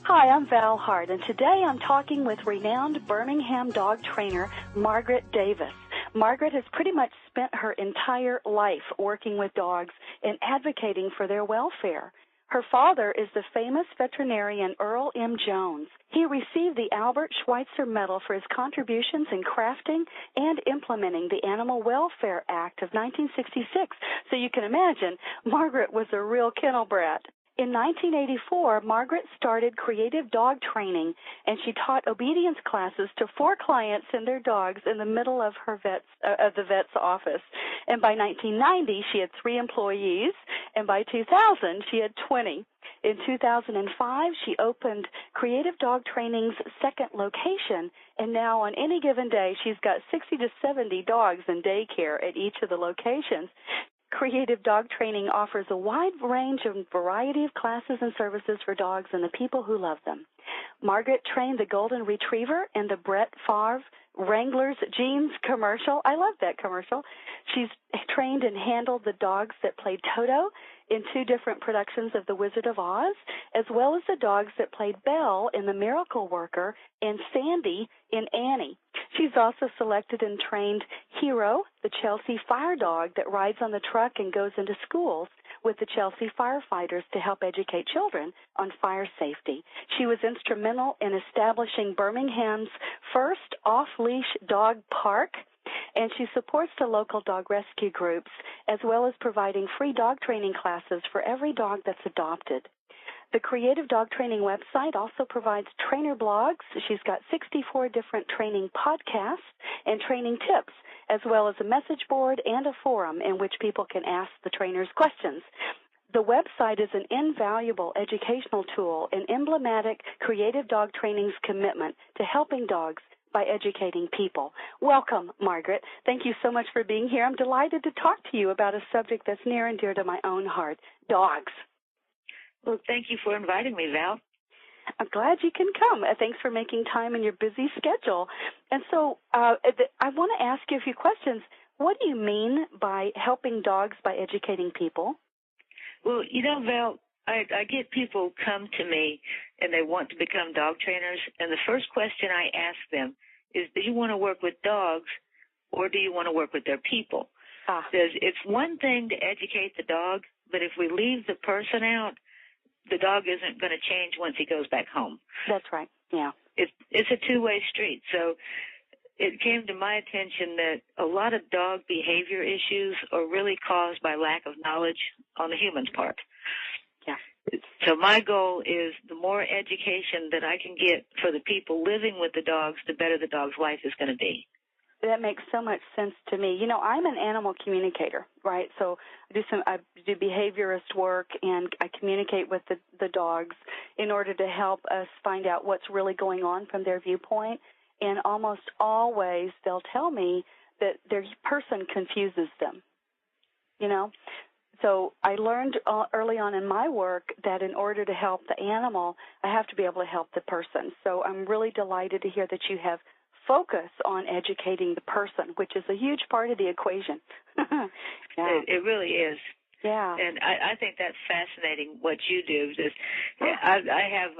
Hi, I'm Val Hart, and today I'm talking with renowned Birmingham dog trainer Margaret Davis. Margaret has pretty much spent her entire life working with dogs and advocating for their welfare. Her father is the famous veterinarian Earl M. Jones. He received the Albert Schweitzer Medal for his contributions in crafting and implementing the Animal Welfare Act of 1966. So you can imagine, Margaret was a real kennel brat. In 1984, Margaret started creative dog training, and she taught obedience classes to 4 clients and their dogs in the middle of the vet's office. And by 1990, she had 3 employees, and by 2000, she had 20. In 2005, she opened Creative Dog Training's second location, and now on any given day, she's got 60 to 70 dogs in daycare at each of the locations. Creative Dog Training offers a wide range and variety of classes and services for dogs and the people who love them. Margaret trained the Golden Retriever in the Brett Favre Wrangler's Jeans commercial. I love that commercial. She's trained and handled the dogs that played Toto in 2 different productions of The Wizard of Oz, as well as the dogs that played Belle in The Miracle Worker and Sandy in Annie. She's also selected and trained Hero, the Chelsea fire dog that rides on the truck and goes into schools with the Chelsea firefighters to help educate children on fire safety. She was instrumental in establishing Birmingham's first off-leash dog park, and she supports the local dog rescue groups, as well as providing free dog training classes for every dog that's adopted. The Creative Dog Training website also provides trainer blogs. She's got 64 different training podcasts and training tips, as well as a message board and a forum in which people can ask the trainers questions. The website is an invaluable educational tool and emblematic Creative Dog Training's commitment to helping dogs by educating people. Welcome, Margaret. Thank you so much for being here. I'm delighted to talk to you about a subject that's near and dear to my own heart, dogs. Well, thank you for inviting me, Val. I'm glad you can come. Thanks for making time in your busy schedule. And so I want to ask you a few questions. What do you mean by helping dogs by educating people? Well, Val, I get people come to me and they want to become dog trainers, and the first question I ask them is, do you want to work with dogs or do you want to work with their people? Because it's one thing to educate the dog, but if we leave the person out, the dog isn't going to change once he goes back home. That's right, yeah. It's a two-way street. So it came to my attention that a lot of dog behavior issues are really caused by lack of knowledge on the human's part. Yeah. So my goal is the more education that I can get for the people living with the dogs, the better the dog's life is going to be. That makes so much sense to me. I'm an animal communicator, right? So I do behaviorist work, and I communicate with the dogs in order to help us find out what's really going on from their viewpoint. And almost always they'll tell me that their person confuses them, So I learned early on in my work that in order to help the animal, I have to be able to help the person. So I'm really delighted to hear that you have focus on educating the person, which is a huge part of the equation. Yeah. It really is. Yeah. And I think that's fascinating what you do. Just, I have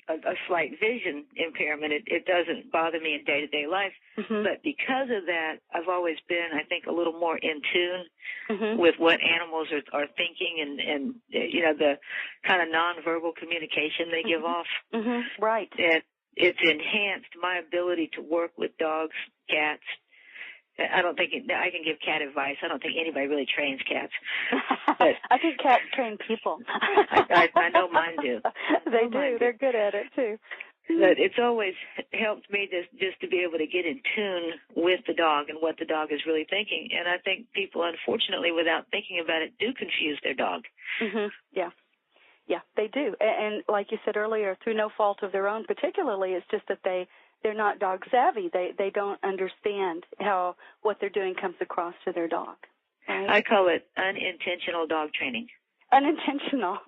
a slight vision impairment. It doesn't bother me in day-to-day life. Mm-hmm. But because of that, I've always been, I think, a little more in tune mm-hmm. with what animals are thinking and the kind of nonverbal communication they give off. Mm-hmm. Right. And it's enhanced my ability to work with dogs, cats. I don't think I can give cat advice. I don't think anybody really trains cats. But I think cats train people. I know mine do. They do. They're good at it, too. But it's always helped me just to be able to get in tune with the dog and what the dog is really thinking. And I think people, unfortunately, without thinking about it, do confuse their dog. Mm-hmm. Yeah. Yeah, they do. And like you said earlier, through no fault of their own particularly, it's just that they're not dog savvy. They don't understand how what they're doing comes across to their dog. Right? I call it unintentional dog training. Unintentional.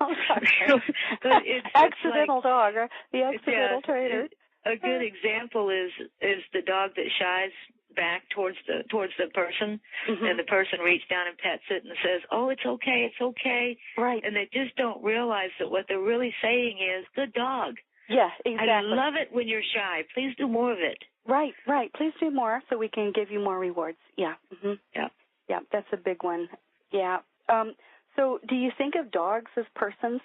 Accidental dog, or the accidental trainer. A good example is the dog that shies back towards the person, mm-hmm. and the person reaches down and pets it and says, "Oh, it's okay, it's okay." Right. And they just don't realize that what they're really saying is, "Good dog." Yeah, exactly. I love it when you're shy. Please do more of it. Right. Please do more so we can give you more rewards. Yeah. Yeah. Yeah, that's a big one. Yeah. So do you think of dogs as persons?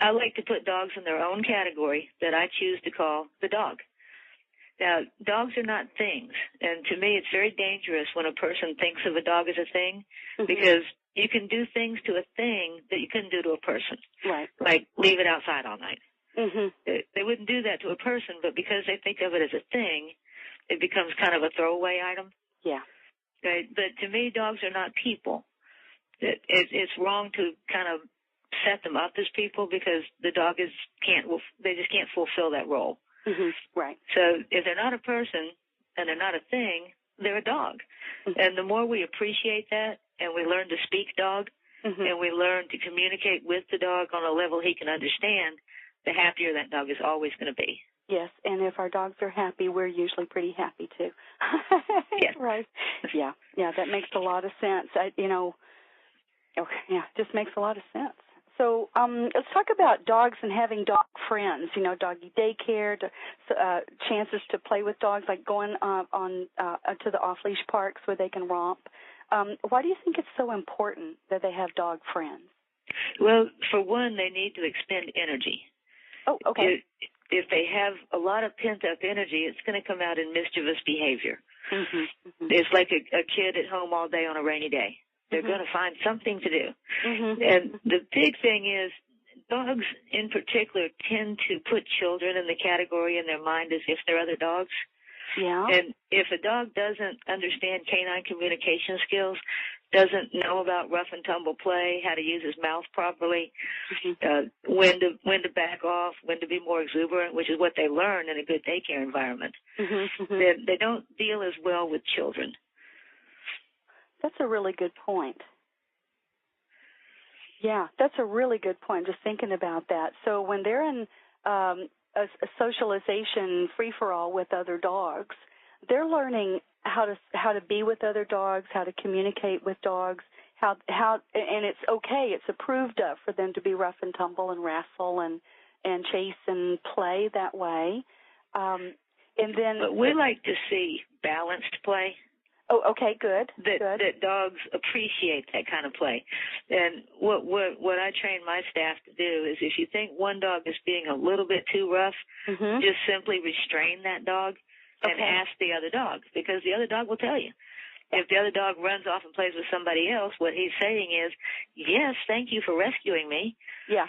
I like to put dogs in their own category that I choose to call the dog. Now, dogs are not things, and to me it's very dangerous when a person thinks of a dog as a thing, because you can do things to a thing that you couldn't do to a person. Right. Like leave it outside all night. Mm-hmm. They wouldn't do that to a person, but because they think of it as a thing, it becomes kind of a throwaway item. Yeah. Okay? But to me, dogs are not people. It's wrong to kind of set them up as people because the dog they just can't fulfill that role. Right. So if they're not a person and they're not a thing, they're a dog. And the more we appreciate that and we learn to speak dog and we learn to communicate with the dog on a level he can understand, the happier that dog is always going to be. Yes, and if our dogs are happy, we're usually pretty happy too. Yes. Right. Yeah, that makes a lot of sense. Just makes a lot of sense. So let's talk about dogs and having dog friends, doggy daycare, chances to play with dogs, like going to the off-leash parks where they can romp. Why do you think it's so important that they have dog friends? Well, for one, they need to expend energy. Oh, okay. If they have a lot of pent-up energy, it's going to come out in mischievous behavior. It's like a kid at home all day on a rainy day. They're going to find something to do. And the big thing is dogs in particular tend to put children in the category in their mind as if they're other dogs. Yeah. And if a dog doesn't understand canine communication skills, doesn't know about rough and tumble play, how to use his mouth properly, when to back off, when to be more exuberant, which is what they learn in a good daycare environment, then they don't deal as well with children. That's a really good point. Yeah, that's a really good point, just thinking about that. So when they're in a socialization free-for-all with other dogs, they're learning how to be with other dogs, how to communicate with dogs, how and it's okay, it's approved of for them to be rough and tumble and wrestle and chase and play that way. But we like to see balanced play. Oh, okay, good. That dogs appreciate that kind of play. And what I train my staff to do is if you think one dog is being a little bit too rough, just simply restrain that dog and ask the other dog, because the other dog will tell you. If the other dog runs off and plays with somebody else, what he's saying is, yes, thank you for rescuing me. Yeah.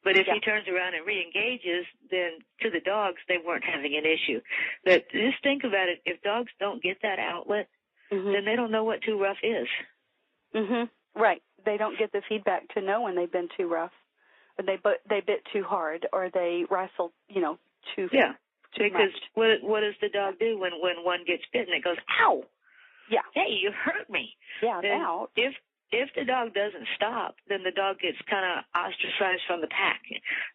But if he turns around and re-engages, then to the dogs, they weren't having an issue. But just think about it. If dogs don't get that outlet, then they don't know what too rough is. Right. They don't get the feedback to know when they've been too rough, or they bit too hard, or they wrestled, too because much. What does the dog do when one gets bitten? It goes, ow! Yeah. Hey, you hurt me. Yeah, then ow. If the dog doesn't stop, then the dog gets kind of ostracized from the pack.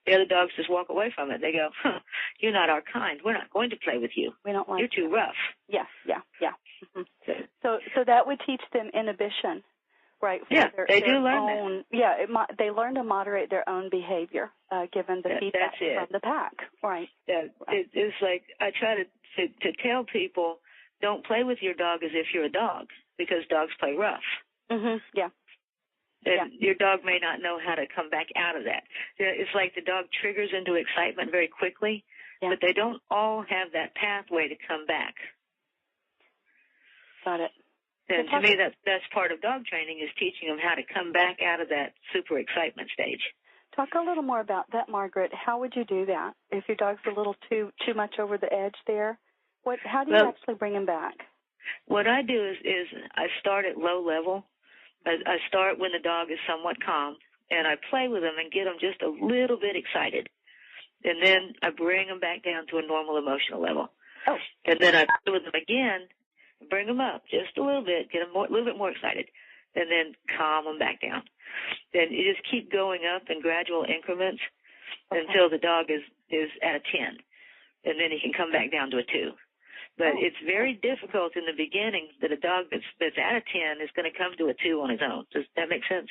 The other dogs just walk away from it. They go, you're not our kind. We're not going to play with you. We don't like You're too rough. Yeah. So that would teach them inhibition, right? They do learn that. They learn to moderate their own behavior, given the feedback from the pack, right? Yeah, it's like I try to tell people, don't play with your dog as if you're a dog, because dogs play rough. Yeah. And your dog may not know how to come back out of that. It's like the dog triggers into excitement very quickly, but they don't all have that pathway to come back. Got it. And to me, that's part of dog training, is teaching them how to come back out of that super excitement stage. Talk a little more about that, Margaret. How would you do that if your dog's a little too much over the edge there? How do you actually bring him back? What I do is I start at low level. I start when the dog is somewhat calm, and I play with them and get them just a little bit excited. And then I bring them back down to a normal emotional level. Oh. And then I play with them again, bring them up just a little bit, get them a little bit more excited, and then calm them back down. Then you just keep going up in gradual increments until the dog is at a 10, and then he can come back down to a 2. But it's very difficult in the beginning that a dog that's at a 10 is going to come to a 2 on his own. Does that make sense?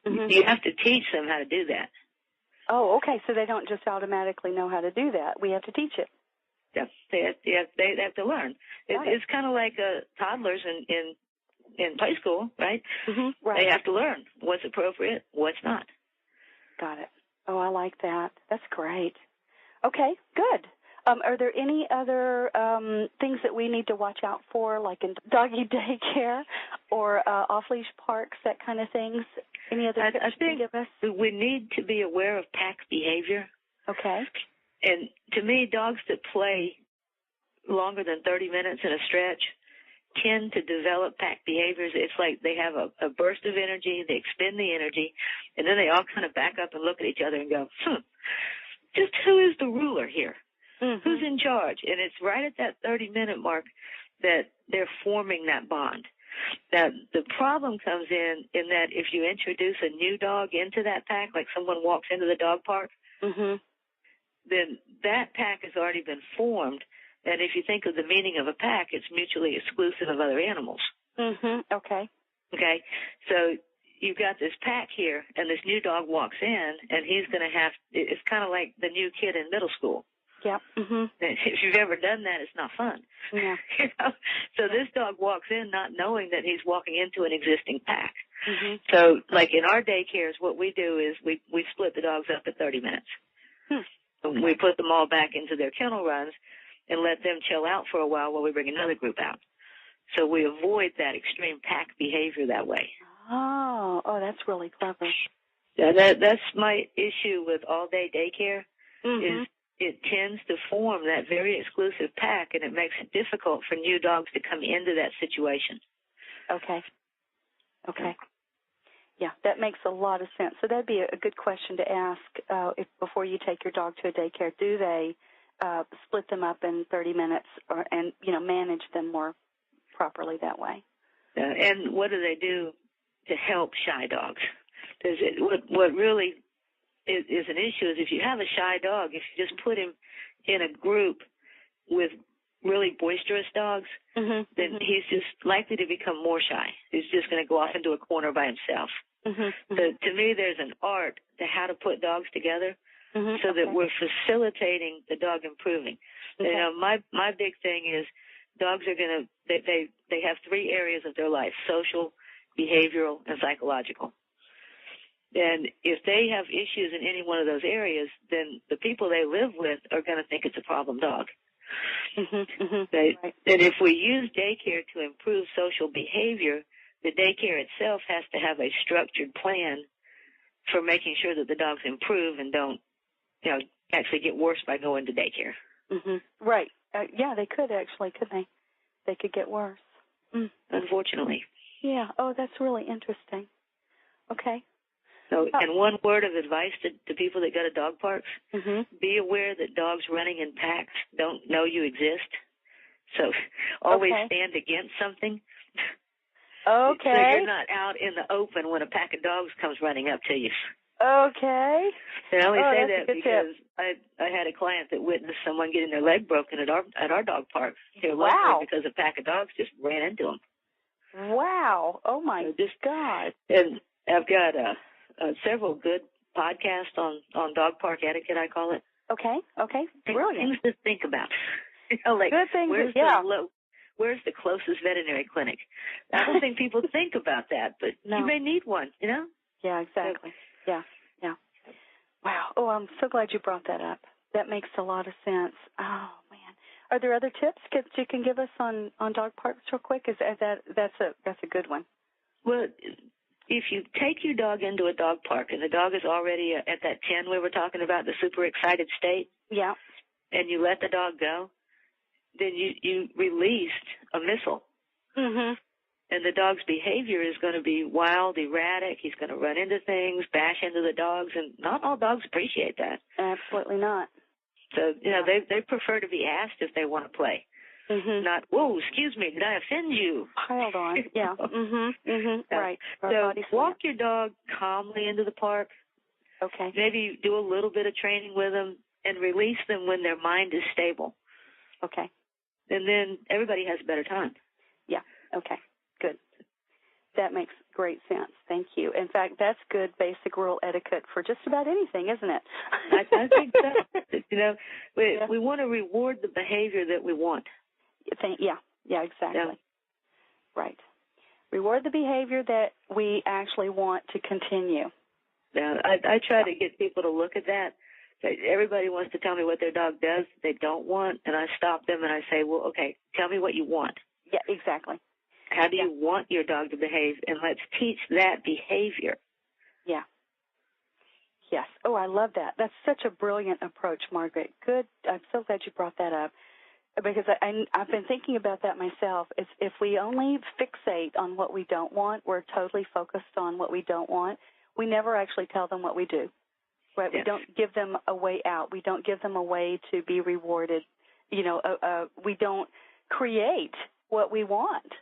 You have to teach them how to do that. Oh, okay. So they don't just automatically know how to do that. We have to teach it. Yeah, they have to learn. It's kind of like toddlers in play school, right? Mm-hmm. Right. They have to learn what's appropriate, what's not. Got it. Oh, I like that. That's great. Okay, good. Are there any other things that we need to watch out for, like in doggy daycare or off-leash parks, that kind of things? Any other tips you can give us? We need to be aware of pack behavior. Okay. And to me, dogs that play longer than 30 minutes in a stretch tend to develop pack behaviors. It's like they have a burst of energy, they expend the energy, and then they all kind of back up and look at each other and go, just who is the ruler here? Mm-hmm. Who's in charge? And it's right at that 30-minute mark that they're forming that bond. Now, the problem comes in that if you introduce a new dog into that pack, like someone walks into the dog park, mm-hmm. then that pack has already been formed. And if you think of the meaning of a pack, it's mutually exclusive of other animals. Mm-hmm. Okay. Okay? So you've got this pack here, and this new dog walks in, and he's going to it's kind of like the new kid in middle school. Yep. Mm-hmm. If you've ever done that, it's not fun. Yeah. So this dog walks in not knowing that he's walking into an existing pack. Mm-hmm. So, like in our daycares, what we do is we split the dogs up at 30 minutes. Okay. We put them all back into their kennel runs and let them chill out for a while we bring another group out. So we avoid that extreme pack behavior that way. Oh, that's really clever. Yeah, that's my issue with all-day daycare, mm-hmm. is it tends to form that very exclusive pack, and it makes it difficult for new dogs to come into that situation. Okay. Yeah, that makes a lot of sense. So that'd be a good question to ask if before you take your dog to a daycare. Do they split them up in 30 minutes and manage them more properly that way? And what do they do to help shy dogs? What really is an issue is if you have a shy dog, if you just put him in a group with really boisterous dogs, mm-hmm. then mm-hmm. he's just likely to become more shy. He's just going to go off into a corner by himself. Mm-hmm. So to me, there's an art to how to put dogs together mm-hmm. so that we're facilitating the dog improving. Okay. My big thing is dogs are going to, they have three areas of their life: social, behavioral, and psychological. And if they have issues in any one of those areas, then the people they live with are going to think it's a problem dog. Mm-hmm. Mm-hmm. Right? Right. And if we use daycare to improve social behavior, the daycare itself has to have a structured plan for making sure that the dogs improve and don't, actually get worse by going to daycare. Mm-hmm. Right. Yeah, they could actually, couldn't they? They could get worse. Unfortunately. Yeah. Oh, that's really interesting. Okay. So, and one word of advice to people that go to dog parks, mm-hmm. be aware that dogs running in packs don't know you exist. So always stand against something. Okay. So you're not out in the open when a pack of dogs comes running up to you. Okay. And I only say that tip. because I had a client that witnessed someone getting their leg broken at our dog park. Wow. Because a pack of dogs just ran into them. Wow. Oh, my God. And I've got several good podcasts on dog park etiquette, I call it. Okay. Brilliant. Things to think about. Like good things. where's the closest veterinary clinic? I don't think people think about that, but you may need one, Yeah, exactly. Yeah. Wow. Oh, I'm so glad you brought that up. That makes a lot of sense. Oh, man. Are there other tips that you can give us on dog parks real quick? That's a good one. Well, if you take your dog into a dog park and the dog is already at that 10 we were talking about, the super excited state, yeah, and you let the dog go, then you released a missile. Mm-hmm. And the dog's behavior is going to be wild, erratic. He's going to run into things, bash into the dogs, and not all dogs appreciate that. Absolutely not. So, they prefer to be asked if they want to play. Mm-hmm. Not, whoa, excuse me, did I offend you? Hold on. Yeah. Mm-hmm. Mm-hmm. Right. So walk your dog calmly into the park. Okay. Maybe do a little bit of training with them and release them when their mind is stable. Okay. And then everybody has a better time. Yeah. Okay. Good. That makes great sense. Thank you. In fact, that's good basic rural etiquette for just about anything, isn't it? I think so. You know, we want to reward the behavior that we want. Yeah, exactly. Yeah. Right. Reward the behavior that we actually want to continue. Yeah, I try to get people to look at that. Everybody wants to tell me what their dog does they don't want, and I stop them and I say, well, okay, tell me what you want. Yeah, exactly. How do you want your dog to behave? And let's teach that behavior. Yeah. Yes. Oh, I love that. That's such a brilliant approach, Margaret. Good. I'm so glad you brought that up, because I've been thinking about that myself. If we only fixate on what we don't want, we're totally focused on what we don't want, we never actually tell them what we do. Right? Yes. We don't give them a way out. We don't give them a way to be rewarded. You know, we don't create what we want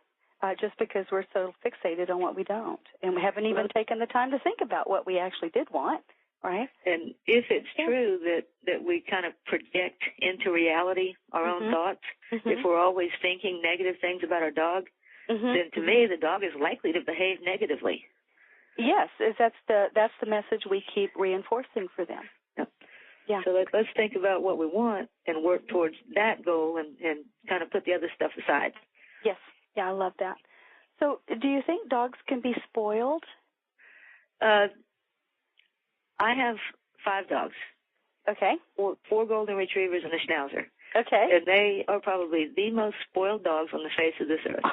just because we're so fixated on what we don't. And we haven't even taken the time to think about what we actually did want, right? And if it's true that we kind of project into reality our own thoughts, if we're always thinking negative things about our dog, then to me the dog is likely to behave negatively. Yes, that's the message we keep reinforcing for them. Yep. Yeah. So let's think about what we want and work towards that goal and kind of put the other stuff aside. Yes. Yeah, I love that. So do you think dogs can be spoiled? I have 5 dogs. Okay. 4 golden retrievers and a schnauzer. Okay. And they are probably the most spoiled dogs on the face of this earth.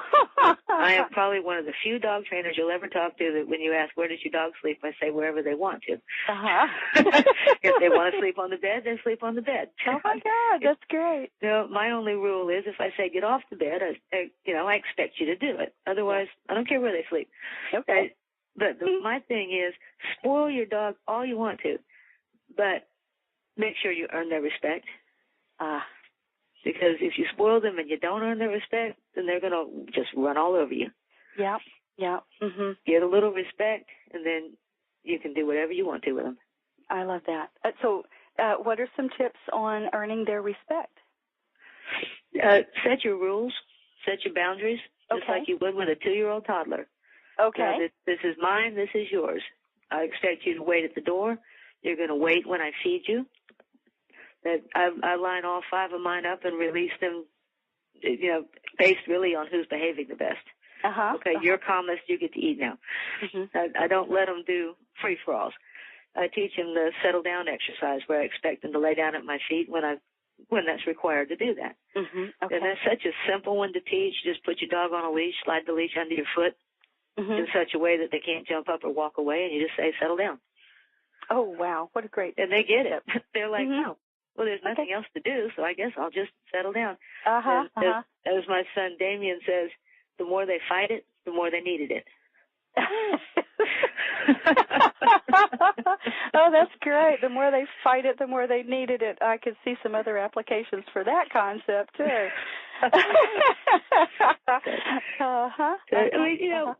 I am probably one of the few dog trainers you'll ever talk to that when you ask, where does your dog sleep, I say wherever they want to. If they want to sleep on the bed, they sleep on the bed. Oh, my God, that's great. You know, my only rule is if I say get off the bed, I expect you to do it. Otherwise, I don't care where they sleep. Okay. But my thing is spoil your dog all you want to, but make sure you earn their respect. Because if you spoil them and you don't earn their respect, then they're going to just run all over you. Yeah, yeah. Mm-hmm. Get a little respect, and then you can do whatever you want to with them. I love that. So what are some tips on earning their respect? Set your rules. Set your boundaries, just like you would with a 2-year-old toddler. Okay. This is mine. This is yours. I expect you to wait at the door. You're going to wait when I feed you. That I line all 5 of mine up and release them, based really on who's behaving the best. Okay, you're calmest, you get to eat now. I don't let them do free-for-alls. I teach them the settle down exercise where I expect them to lay down at my feet when that's required to do that. Okay. And that's such a simple one to teach. Just put your dog on a leash, slide the leash under your foot in such a way that they can't jump up or walk away, and you just say, settle down. Oh, wow, what a great And they get it. They're like, no. Well, there's nothing else to do, so I guess I'll just settle down. As my son Damien says, the more they fight it, the more they needed it. Oh, that's great. The more they fight it, the more they needed it. I could see some other applications for that concept, too.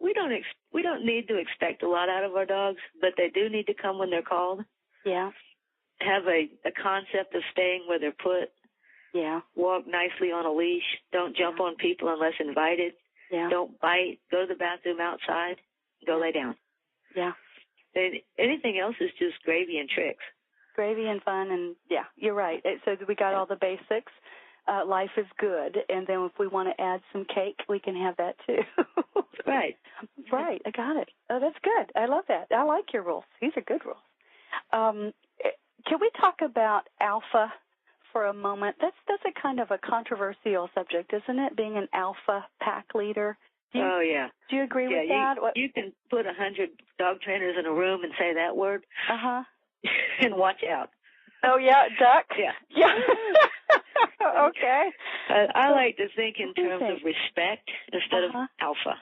We don't need to expect a lot out of our dogs, but they do need to come when they're called. Yeah. Have a concept of staying where they're put. Yeah. Walk nicely on a leash. Don't jump on people unless invited. Yeah. Don't bite. Go to the bathroom outside. Go lay down. Yeah. And anything else is just gravy and tricks. Gravy and fun, and you're right. So we got all the basics. Life is good, and then if we want to add some cake, we can have that too. Right. Right. I got it. Oh, that's good. I love that. I like your rules. These are good rules. Can we talk about alpha for a moment? That's a kind of a controversial subject, isn't it? Being an alpha pack leader. Do you agree with that? You can put 100 dog trainers in a room and say that word. And watch out. Oh yeah, duck. Yeah. Okay. I like to think in terms of respect instead of alpha.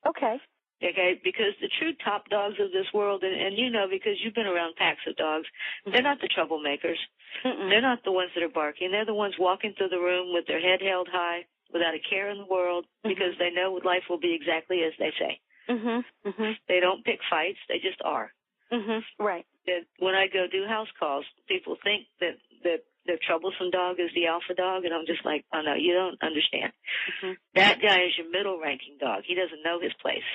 Okay. Okay, because the true top dogs of this world, and you know because you've been around packs of dogs, they're not the troublemakers. They're not the ones that are barking. They're the ones walking through the room with their head held high, without a care in the world, because they know life will be exactly as they say. They don't pick fights. They just are. Right. When I go do house calls, people think that the troublesome dog is the alpha dog, and I'm just like, oh, no, you don't understand. That guy is your middle-ranking dog. He doesn't know his place.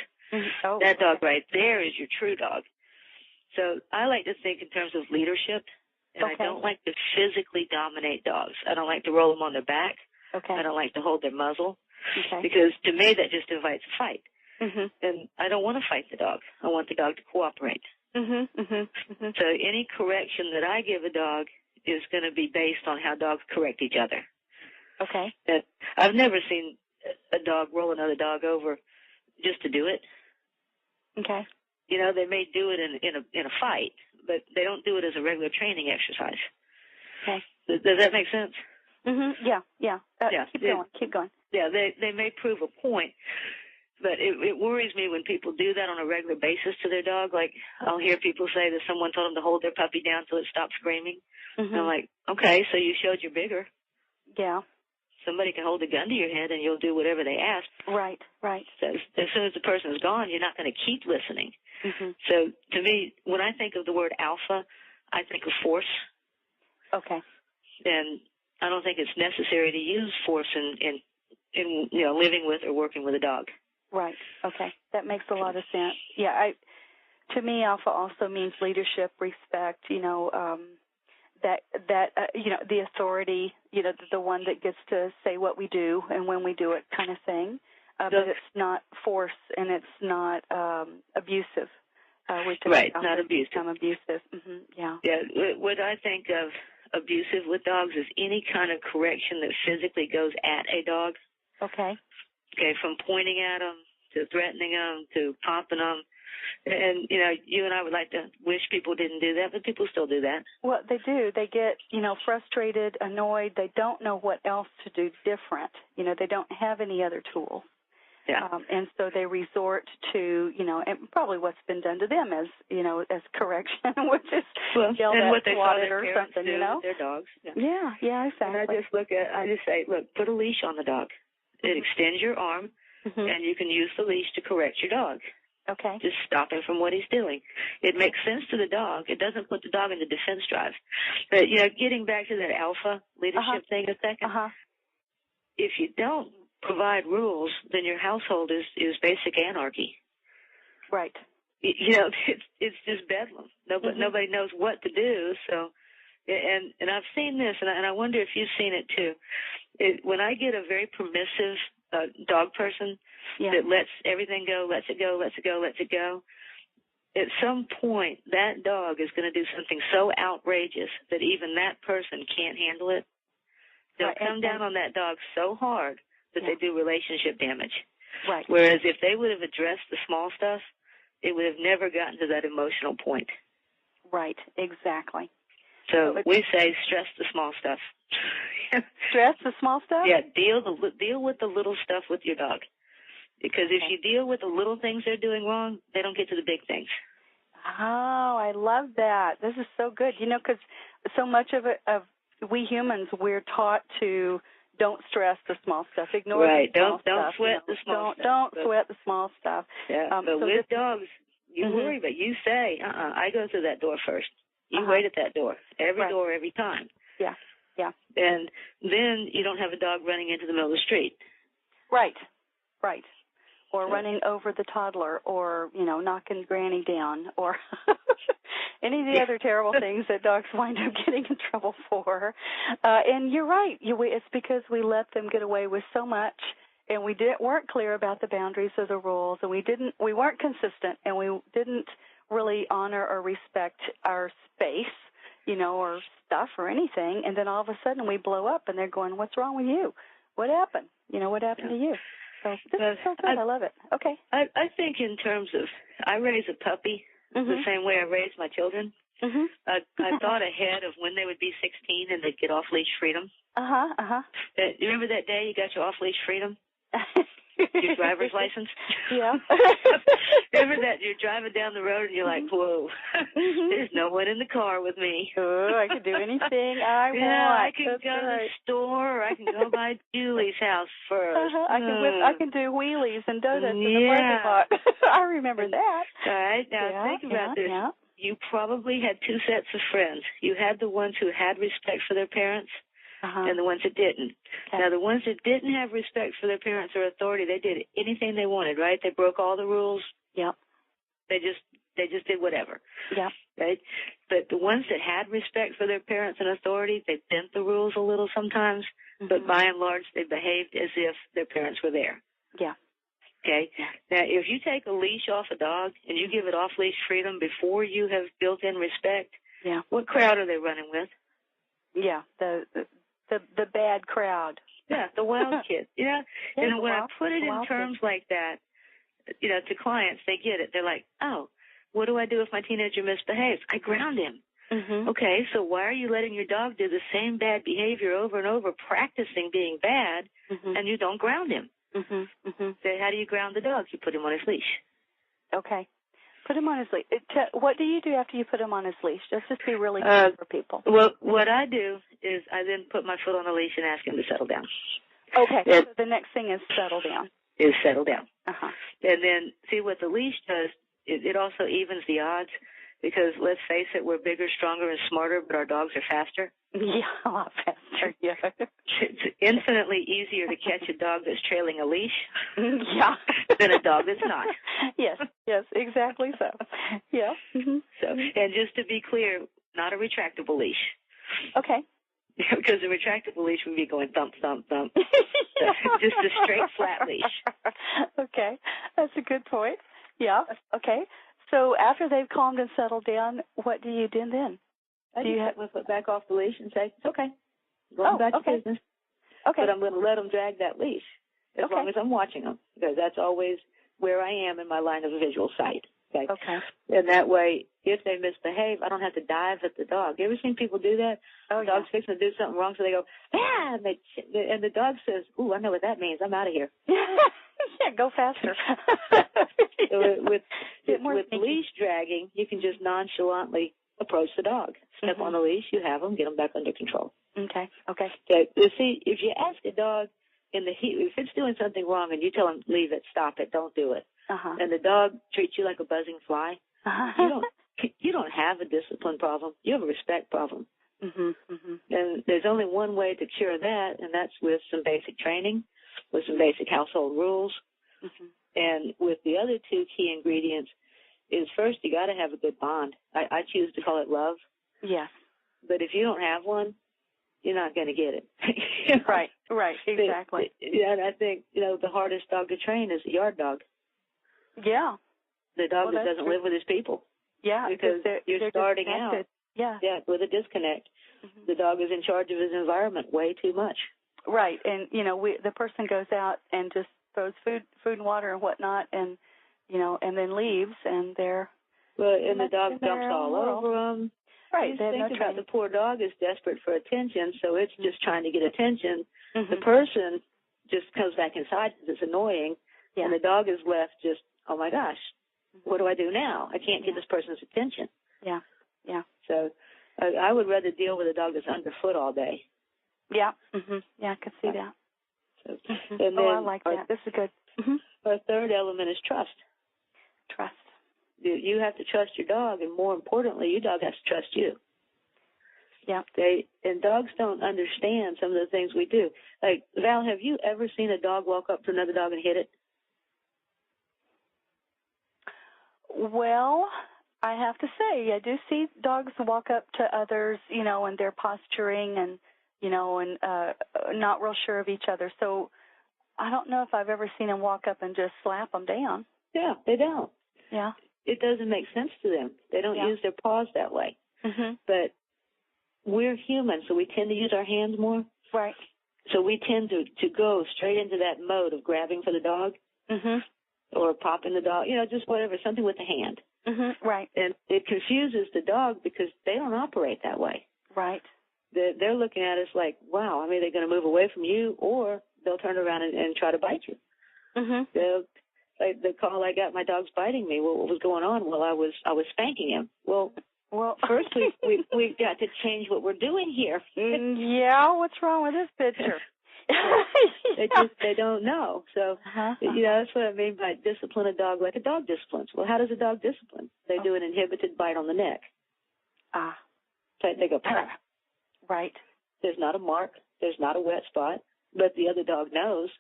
Oh, that dog right there is your true dog. So I like to think in terms of leadership, and I don't like to physically dominate dogs. I don't like to roll them on their back. I don't like to hold their muzzle, because to me that just invites a fight. And I don't want to fight the dog. I want the dog to cooperate. So any correction that I give a dog is going to be based on how dogs correct each other. And I've never seen a dog roll another dog over just to do it. You know, they may do it in a fight, but they don't do it as a regular training exercise. Does that make sense? Yeah. Keep going. Yeah, they may prove a point, but it worries me when people do that on a regular basis to their dog. Like, I'll hear people say that someone told them to hold their puppy down till it stopped screaming. And I'm like, okay, so you showed you're bigger. Yeah. Somebody can hold a gun to your head and you'll do whatever they ask. Right. So as soon as the person is gone, you're not going to keep listening. So to me, when I think of the word alpha, I think of force. And I don't think it's necessary to use force in you know, living with or working with a dog. Right. That makes a lot of sense. Yeah. To me, alpha also means leadership, respect. You know, you know, the authority. You know, the one that gets to say what we do and when we do it, kind of thing. But it's not force and it's not abusive. Right. Not abusive. Become abusive. Yeah. What I think of abusive with dogs is any kind of correction that physically goes at a dog. Okay, from pointing at them to threatening them to popping them. And, you know, you and I would like to wish people didn't do that, but people still do that. Well, they do. They get, you know, frustrated, annoyed. They don't know what else to do different. You know, they don't have any other tools. And so they resort to, you know, and probably what's been done to them as, you know, as correction, which is yelled and at, what they saw swatted, their or parents something, do you know? with their dogs. Yeah, exactly. And I just say, look, put a leash on the dog. It extends your arm, and you can use the leash to correct your dog. Just stop him from what he's doing. It makes sense to the dog. It doesn't put the dog in the defense drive. But, you know, getting back to that alpha leadership thing a second, if you don't provide rules, then your household is basic anarchy. Right. You know, it's just bedlam. Nobody knows what to do. So, and I've seen this, and I wonder if you've seen it too. When I get a very permissive dog person that lets everything go, lets it go, at some point that dog is going to do something so outrageous that even that person can't handle it. They'll come down on that dog so hard that they do relationship damage. Right. Whereas if they would have addressed the small stuff, it would have never gotten to that emotional point. Right, exactly. So we say stress the small stuff. Stress the small stuff? Yeah, deal with the little stuff with your dog. Because if you deal with the little things they're doing wrong, they don't get to the big things. Oh, I love that. This is so good. You know, because so much of we humans, we're taught to don't stress the small stuff. Ignore the small stuff. Don't sweat the small stuff. Don't sweat the small stuff. Yeah, but with dogs, you worry, but you say, I go through that door first. You wait at that door. Every door, every time. Yeah. And then you don't have a dog running into the middle of the street. Right. Or running over the toddler, or, you know, knocking Granny down, or any of the other terrible things that dogs wind up getting in trouble for. And you're right. It's because we let them get away with so much, and we weren't clear about the boundaries of the rules, and we weren't consistent, and we didn't really honor or respect our space, you know, or stuff or anything. And then all of a sudden we blow up, and they're going, "What's wrong with you? What happened? You know, what happened to you?" So this is so good. I love it. Okay. I think in terms of, I raise a puppy the same way I raise my children. I thought ahead of when they would be 16 and they'd get off-leash freedom. You remember that day you got your off-leash freedom? Your driver's license? Yeah. Remember that you're driving down the road and you're like, whoa, there's no one in the car with me. Oh, I can do anything I want. I can go to the store, or I can go by Julie's house first. I can do wheelies and donuts in the parking lot. I remember that. All right, now think about this. Yeah. You probably had two sets of friends. You had the ones who had respect for their parents, and the ones that didn't. Now, the ones that didn't have respect for their parents or authority, they did anything they wanted, right? They broke all the rules. Yep. They just did whatever. Yep. Right? But the ones that had respect for their parents and authority, they bent the rules a little sometimes, but by and large, they behaved as if their parents were there. Yeah. Okay? Now, if you take a leash off a dog and you give it off-leash freedom before you have built-in respect, what crowd are they running with? Yeah, the bad crowd. Yeah, the wild kids. Yeah, and when I put it in terms like that, to clients, they get it. They're like, oh, what do I do if my teenager misbehaves? I ground him. Okay, so why are you letting your dog do the same bad behavior over and over, practicing being bad, and you don't ground him? So how do you ground the dog? You put him on his leash. Okay. Put him on his leash. What do you do after you put him on his leash? Just be really clear for people. Well, what I do is I then put my foot on the leash and ask him to settle down. Okay, so the next thing is settle down. Is settle down. And then, see, what the leash does, it also evens the odds, because let's face it, we're bigger, stronger, and smarter, but our dogs are faster. Yeah, a lot faster, yeah. It's infinitely easier to catch a dog that's trailing a leash than a dog that's not. Yes, exactly so. Yeah. So, and just to be clear, not a retractable leash. Okay. Because a retractable leash would be going thump, thump, thump. Just a straight, flat leash. Okay, that's a good point. Yeah, okay. So after they've calmed and settled down, what do you do then? I just take my foot back off the leash and say, it's okay. Go back to business. Okay. But I'm going to let them drag that leash as long as I'm watching them, because that's always where I am in my line of visual sight. Okay. And that way, if they misbehave, I don't have to dive at the dog. You ever seen people do that? The dog's fixing to do something wrong, so they go, ah, and the dog says, ooh, I know what that means. I'm out of here. Yeah, go faster. With leash dragging, you can just nonchalantly approach the dog. Step on the leash, you have them, get them back under control. Okay. You see, if you ask a dog in the heat, if it's doing something wrong and you tell him, leave it, stop it, don't do it, and the dog treats you like a buzzing fly, you don't have a discipline problem. You have a respect problem. And there's only one way to cure that, and that's with some basic training, with some basic household rules. And with the other two key ingredients is, first, you got to have a good bond. I choose to call it love. Yes. But if you don't have one, you're not going to get it. Right, exactly. And I think, the hardest dog to train is a yard dog. Yeah. The dog that doesn't live with his people. Yeah, because you're starting out. Yeah, with a disconnect. The dog is in charge of his environment way too much. Right, and the person goes out and just throws food and water and whatnot, and and then leaves, and they're and the dog dumps all over them. Right, they think about the poor dog is desperate for attention, so it's just trying to get attention. The person just comes back inside because it's annoying, and the dog is left just, oh my gosh, what do I do now? I can't get this person's attention. Yeah. So I would rather deal with a dog that's underfoot all day. Yeah. Yeah, I could see that. So, and then I like that. This is good. Our third element is trust. Trust. You have to trust your dog, and more importantly, your dog has to trust you. Yeah. And dogs don't understand some of the things we do. Like, Val, have you ever seen a dog walk up to another dog and hit it? Well, I have to say, I do see dogs walk up to others, and they're posturing and, and not real sure of each other. So I don't know if I've ever seen them walk up and just slap them down. Yeah, they don't. Yeah. It doesn't make sense to them. They don't use their paws that way. But we're human, so we tend to use our hands more. Right. So we tend to go straight into that mode of grabbing for the dog or popping the dog, just whatever, something with the hand. Right. And it confuses the dog because they don't operate that way. Right. They're looking at us like, wow, they're going to move away from you, or they'll turn around and try to bite you. Like the call I got, my dog's biting me. Well, what was going on? Well, I was spanking him. Well, first we've got to change what we're doing here. Yeah, what's wrong with this picture? They don't know. So that's what I mean by discipline a dog like a dog disciplines. Well, how does a dog discipline? They do an inhibited bite on the neck. So they go, Pah. Right. There's not a mark. There's not a wet spot, but the other dog knows.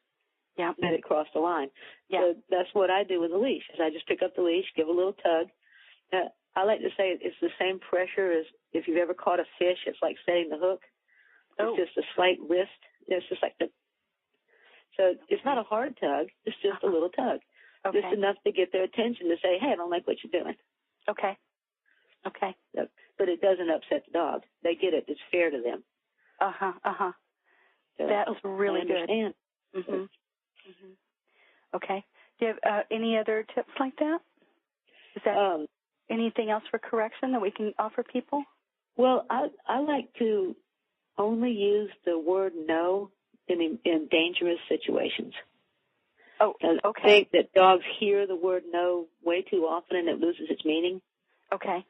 Yeah. that it crossed the line. Yeah. So that's what I do with a leash, is I just pick up the leash, give a little tug. I like to say it's the same pressure as if you've ever caught a fish. It's like setting the hook. Oh. It's just a slight wrist. It's just like the. So it's not a hard tug. It's just a little tug. Okay. Just enough to get their attention to say, hey, I don't like what you're doing. Okay. Okay. But it doesn't upset the dog. They get it. It's fair to them. Uh-huh. Uh-huh. So, That's really good. I understand. Mm-hmm. Mm-hmm. Okay. Do you have any other tips like that? Is that anything else for correction that we can offer people? Well, I like to only use the word no in dangerous situations. Oh, okay. I think that dogs hear the word no way too often and it loses its meaning. Okay.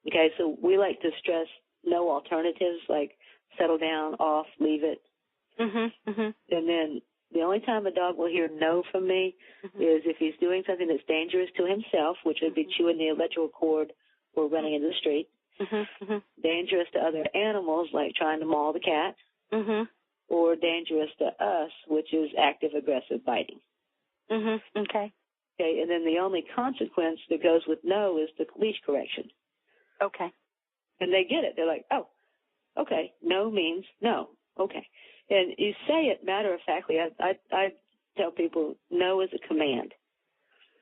Okay, so we like to stress no alternatives, like settle down, off, leave it. Mm-hmm. Mm-hmm. And then the only time a dog will hear no from me is if he's doing something that's dangerous to himself, which would be chewing the electrical cord or running into the street. Mm-hmm. Mm-hmm. Dangerous to other animals, like trying to maul the cat. Mm-hmm. Or dangerous to us, which is active aggressive biting. Mm-hmm. Okay. Okay, and then the only consequence that goes with no is the leash correction. Okay. And they get it. They're like, oh, okay, no means no. Okay. And you say it matter-of-factly. I tell people no is a command.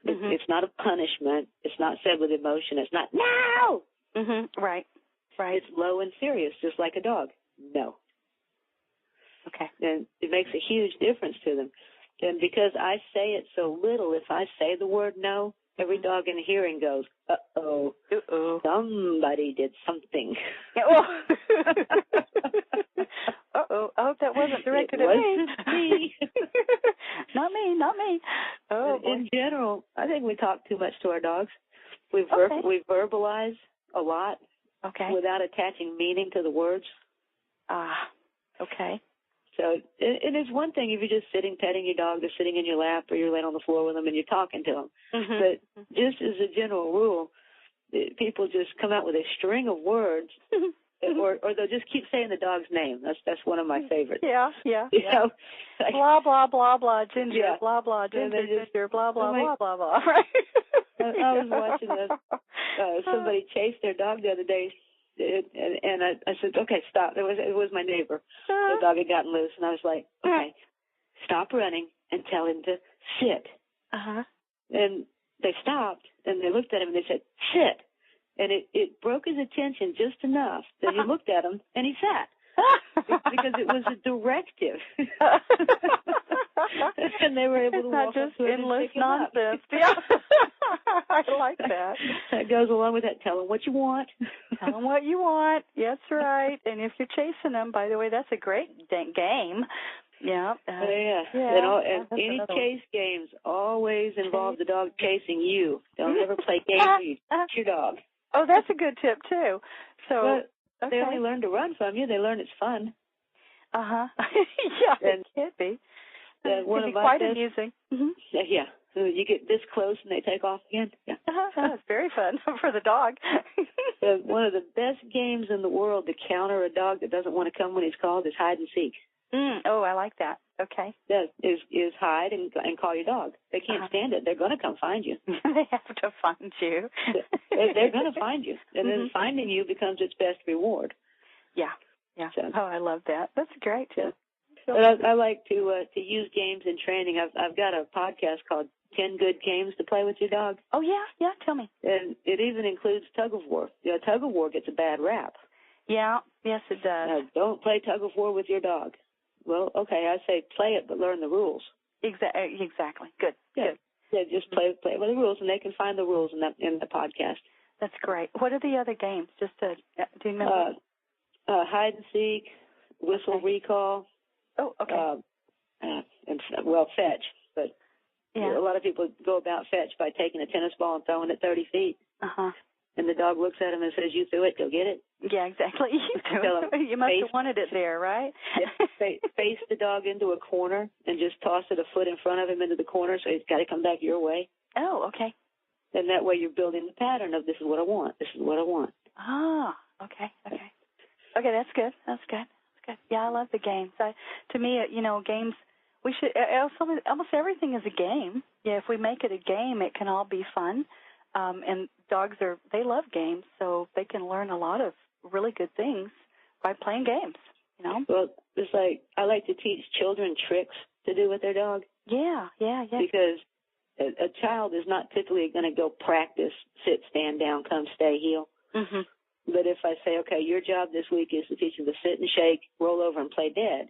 It's not a punishment. It's not said with emotion. It's not, no! Mm-hmm. Right. Right. It's low and serious, just like a dog. No. Okay. And it makes a huge difference to them. And because I say it so little, if I say the word no, every dog in hearing goes, uh-oh, somebody did something. Uh-oh, I hope that wasn't directed at me. Not me, not me. Oh, in general, I think we talk too much to our dogs. We verbalize a lot without attaching meaning to the words. Okay. So, and it's one thing if you're just sitting, petting your dog, they're sitting in your lap, or you're laying on the floor with them and you're talking to them. Mm-hmm. But just as a general rule, people just come out with a string of words, or they'll just keep saying the dog's name. That's one of my favorites. Yeah. You know, like, blah, blah, blah, blah, ginger, blah, blah, ginger, ginger, blah, blah, blah, blah, blah. Right? I was watching somebody chase their dog the other day. And I said, okay, stop. It was my neighbor. The dog had gotten loose, and I was like, okay, stop running and tell him to sit. And they stopped, and they looked at him, and they said, sit. And it broke his attention just enough that he looked at him, and he sat. Because it was a directive. And they were able to walk up to him and pick him up. Yeah. I like that. That goes along with that. Tell them what you want. Tell them what you want. That's right. And if you're chasing them, by the way, that's a great game. Yeah. And any chase games always involve the dog chasing you. Don't ever play games where you chase your dog. Oh, that's a good tip, too. So they only learn to run from you. They learn it's fun. Yeah, it can be. It can be quite amusing. Yeah. So you get this close and they take off again. Yeah. It's very fun for the dog. One of the best games in the world to counter a dog that doesn't want to come when he's called is hide and seek. Oh, I like that. Okay. That is hide and call your dog. They can't stand it. They're going to come find you. They have to find you. They're going to find you. And then finding you becomes its best reward. Yeah. So, I love that. That's great. Yeah. But I like to use games in training. I've got a podcast called 10 Good Games to Play with Your Dog. Oh, yeah? Tell me. And it even includes tug of war. Tug of war gets a bad rap. Yeah, yes, it does. Don't play tug of war with your dog. Well, okay, I say play it, but learn the rules. Exactly. Good. Yeah, just play by the rules, and they can find the rules in the podcast. That's great. What are the other games? Just do you remember? Hide and seek, whistle recall. Oh, okay. And fetch. But a lot of people go about fetch by taking a tennis ball and throwing it 30 feet. And the dog looks at him and says, "You threw it, go get it." Yeah, exactly. You must have wanted it there, right? Face the dog into a corner and just toss it a foot in front of him into the corner, so he's got to come back your way. Oh, okay. And that way you're building the pattern of this is what I want. This is what I want. Okay. Okay, that's good. Yeah, I love the games. To me, games, we should. Almost everything is a game. Yeah, if we make it a game, it can all be fun. And dogs they love games, so they can learn a lot of really good things by playing games. You know. Well, it's like I like to teach children tricks to do with their dog. Yeah. Because a child is not typically going to go practice sit, stand down, come, stay, heel. Mm-hmm. But if I say, okay, your job this week is to teach them to sit and shake, roll over, and play dead,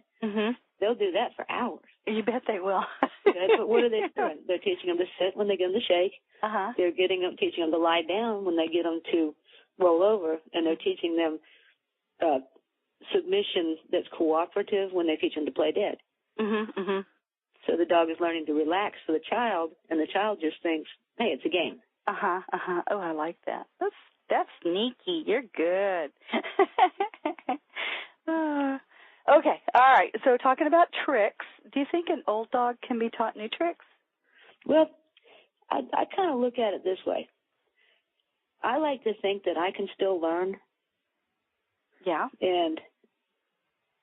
they'll do that for hours. You bet they will. But what are they doing? They're teaching them to sit when they get them to shake. They're teaching them to lie down when they get them to roll over, and they're teaching them submission that's cooperative when they teach them to play dead. So the dog is learning to relax for the child, and the child just thinks, hey, it's a game. Oh, I like that. That's sneaky. You're good. Okay, all right. So talking about tricks, do you think an old dog can be taught new tricks? Well, I kind of look at it this way. I like to think that I can still learn. Yeah. And,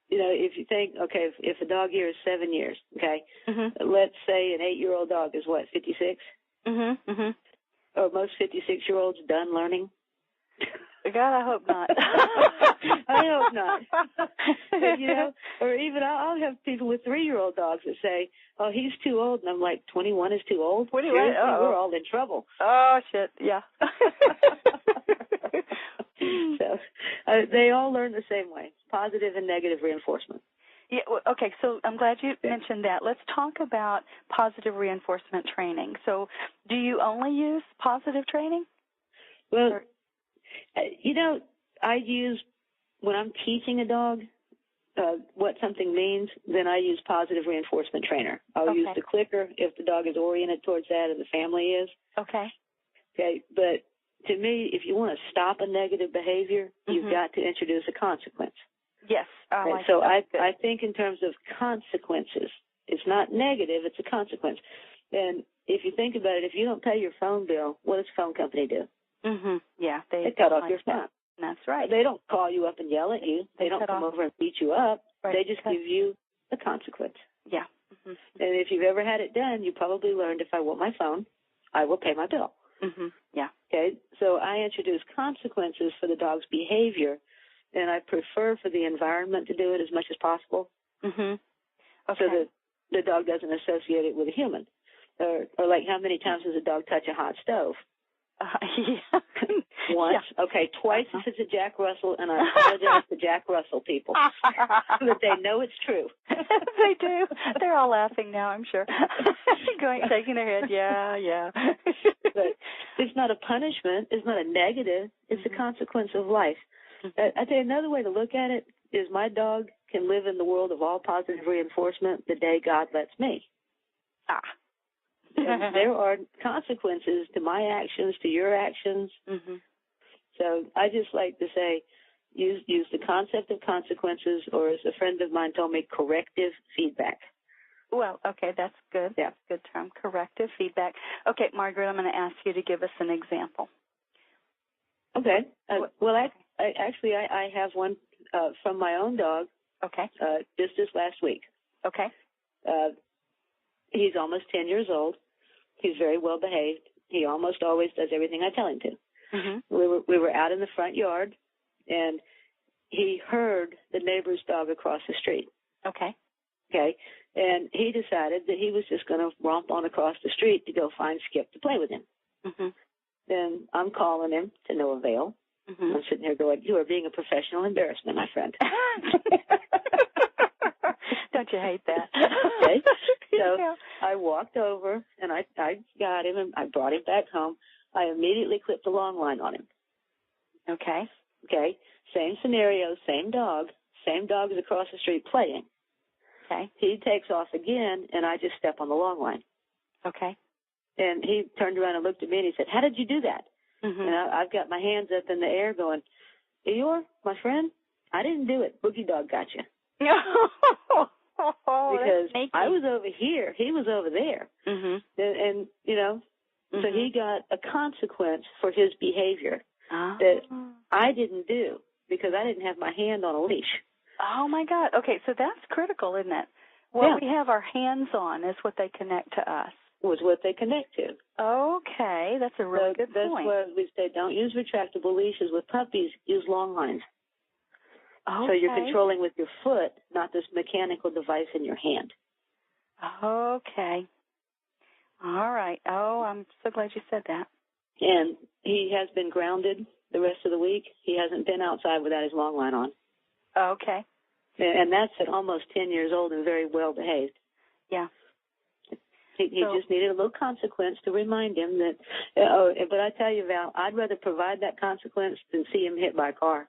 if you think, okay, if a dog here is 7 years, okay, let's say an 8-year-old dog is what, 56? Are most 56-year-olds done learning? God, I hope not. I hope not. But, or even I'll have people with 3-year-old dogs that say, oh, he's too old. And I'm like, 21 is too old? 21? We're all in trouble. Oh, shit, yeah. So they all learn the same way, positive and negative reinforcement. Yeah. Okay, so I'm glad you mentioned that. Let's talk about positive reinforcement training. So do you only use positive training? Well, I use, when I'm teaching a dog what something means, then I use positive reinforcement trainer. I'll use the clicker if the dog is oriented towards that or the family is. Okay, but to me, if you want to stop a negative behavior, you've got to introduce a consequence. Yes. So I think in terms of consequences. It's not negative, it's a consequence. And if you think about it, if you don't pay your phone bill, what does the phone company do? Yeah. They cut off your phone. That's right. They don't call you up and yell at you. They don't come over and beat you up. Right. They just give you a consequence. Yeah. And if you've ever had it done, you probably learned if I want my phone, I will pay my bill. Yeah. Okay, so I introduce consequences for the dog's behavior, and I prefer for the environment to do it as much as possible. So that the dog doesn't associate it with a human. Or like, how many times does a dog touch a hot stove? Once. Yeah. Okay, twice if it's a Jack Russell, and I apologize to Jack Russell people. So that they know it's true. They do. They're all laughing now, I'm sure. Shaking their head. Yeah. But it's not a punishment. It's not a negative. It's a consequence of life. I tell you, another way to look at it is my dog can live in the world of all positive reinforcement the day God lets me. And there are consequences to my actions, to your actions. So I just like to say, use the concept of consequences, or as a friend of mine told me, corrective feedback. Well, okay, that's good. Yeah. That's a good term, corrective feedback. Okay, Margaret, I'm going to ask you to give us an example. Okay. I have one from my own dog. Okay. Just this last week. Okay. He's almost 10 years old. He's very well behaved. He almost always does everything I tell him to. We were out in the front yard, and he heard the neighbor's dog across the street. Okay. And he decided that he was just going to romp on across the street to go find Skip to play with him. And I'm calling him to no avail. I'm sitting here going, you are being a professional embarrassment, my friend. Don't you hate that? Okay. So I walked over, and I got him, and I brought him back home. I immediately clipped the long line on him. Okay. Same scenario, same dog is across the street playing. Okay. He takes off again, and I just step on the long line. Okay. And he turned around and looked at me, and he said, how did you do that? And I've got my hands up in the air going, Eeyore, my friend, I didn't do it. Boogie Dog got you. Because I was over here. He was over there. And so he got a consequence for his behavior that I didn't do because I didn't have my hand on a leash. Oh, my God. Okay, so that's critical, isn't it? what we have our hands on is what they connect to us. Was what they connect to. Okay, that's a really good point. That's why we say don't use retractable leashes with puppies. Use long lines. Okay. So you're controlling with your foot, not this mechanical device in your hand. Okay. All right. Oh, I'm so glad you said that. And he has been grounded the rest of the week. He hasn't been outside without his long line on. Okay. And that's at almost 10 years old and very well behaved. Yeah. He just needed a little consequence to remind him that, but I tell you, Val, I'd rather provide that consequence than see him hit by a car.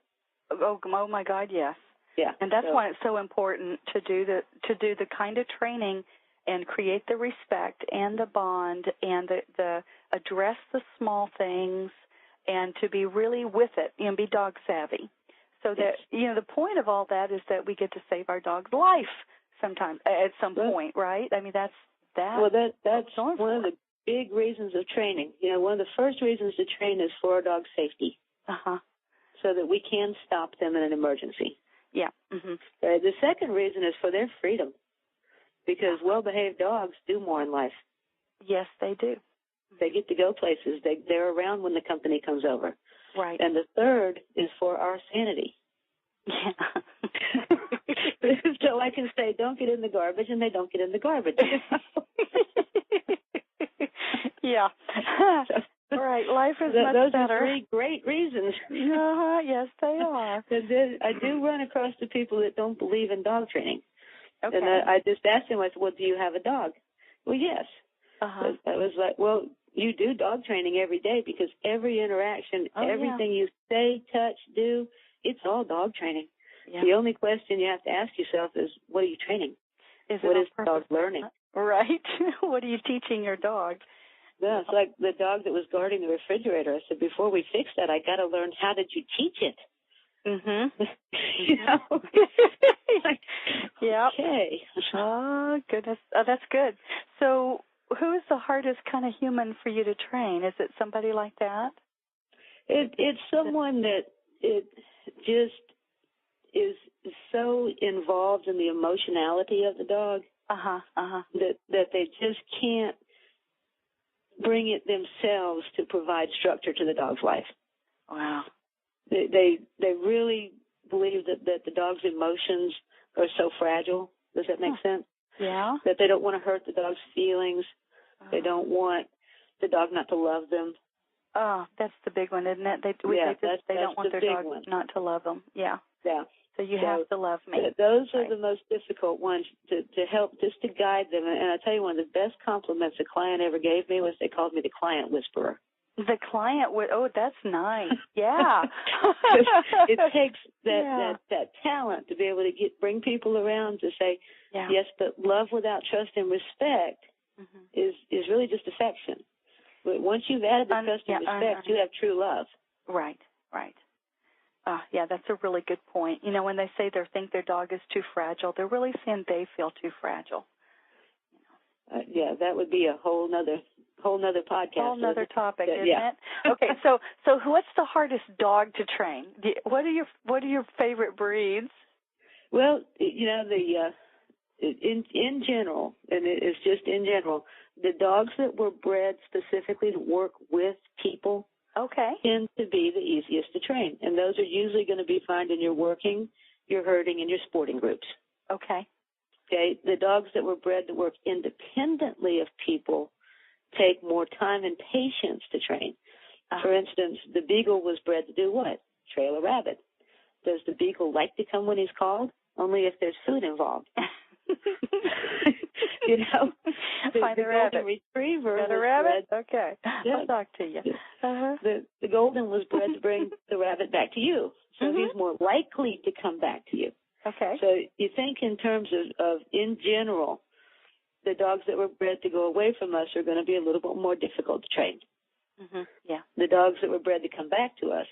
Oh my God, yes. Yeah. And that's why it's so important to do the kind of training and create the respect and the bond and the address the small things and to be really with it and be dog savvy. So that, the point of all that is that we get to save our dog's life sometimes, at some point, right? I mean, that's one of the big reasons of training. One of the first reasons to train is for our dog's safety. Uh-huh. So that we can stop them in an emergency. Yeah. Mm-hmm. The second reason is for their freedom, because well-behaved dogs do more in life. Yes, they do. They get to go places. They're around when the company comes over. Right. And the third is for our sanity. Yeah. So I can say, don't get in the garbage, and they don't get in the garbage. Yeah. All right. Life is much those better. Those are three great reasons. Uh-huh. Yes, they are. I do run across the people that don't believe in dog training. Okay. And I just asked them, I said, well, do you have a dog? Well, yes. Uh-huh. I was like, well, you do dog training every day because every interaction, everything you say, touch, do, it's all dog training. Yeah. The only question you have to ask yourself is, what are you training? What is the dog learning? Right. What are you teaching your dog? Yeah, it's like the dog that was guarding the refrigerator. I said, before we fix that, I got to learn, how did you teach it? Mm-hmm. Yeah. Okay. Oh, goodness. Oh, that's good. So who is the hardest kind of human for you to train? Is it somebody like that? It's someone that it just is so involved in the emotionality of the dog that they just can't bring it themselves to provide structure to the dog's life. Wow. They really believe that the dog's emotions are so fragile. Does that make sense? Yeah. That they don't want to hurt the dog's feelings. They don't want the dog not to love them. Oh, that's the big one, isn't it? They don't want their dog not to love them. Yeah. Yeah. So you have to love me. Those are the most difficult ones to help, just to guide them. And I tell you, one of the best compliments a client ever gave me was they called me the client whisperer. The client would, that's nice. Yeah. It takes that talent to be able to bring people around to say, yes, but love without trust and respect is really just affection. But once you've added the trust and respect, you have true love. Right, right. Yeah, that's a really good point. When they say they think their dog is too fragile, they're really saying they feel too fragile. That would be a whole nother podcast. Whole nother topic, isn't it? Okay, so what's the hardest dog to train? What are your favorite breeds? Well, in general, and it's just in general, the dogs that were bred specifically to work with people tend to be the easiest to train. And those are usually going to be found in your working, your herding, and your sporting groups. Okay. The dogs that were bred to work independently of people take more time and patience to train. For instance, the beagle was bred to do what? Trail a rabbit. Does the beagle like to come when he's called? Only if there's food involved. Find the golden retriever. Got a rabbit? Okay. I'll talk to you. The golden was bred to bring the rabbit back to you. So he's more likely to come back to you. Okay. So you think in terms of in general, the dogs that were bred to go away from us are going to be a little bit more difficult to train. Yeah. The dogs that were bred to come back to us,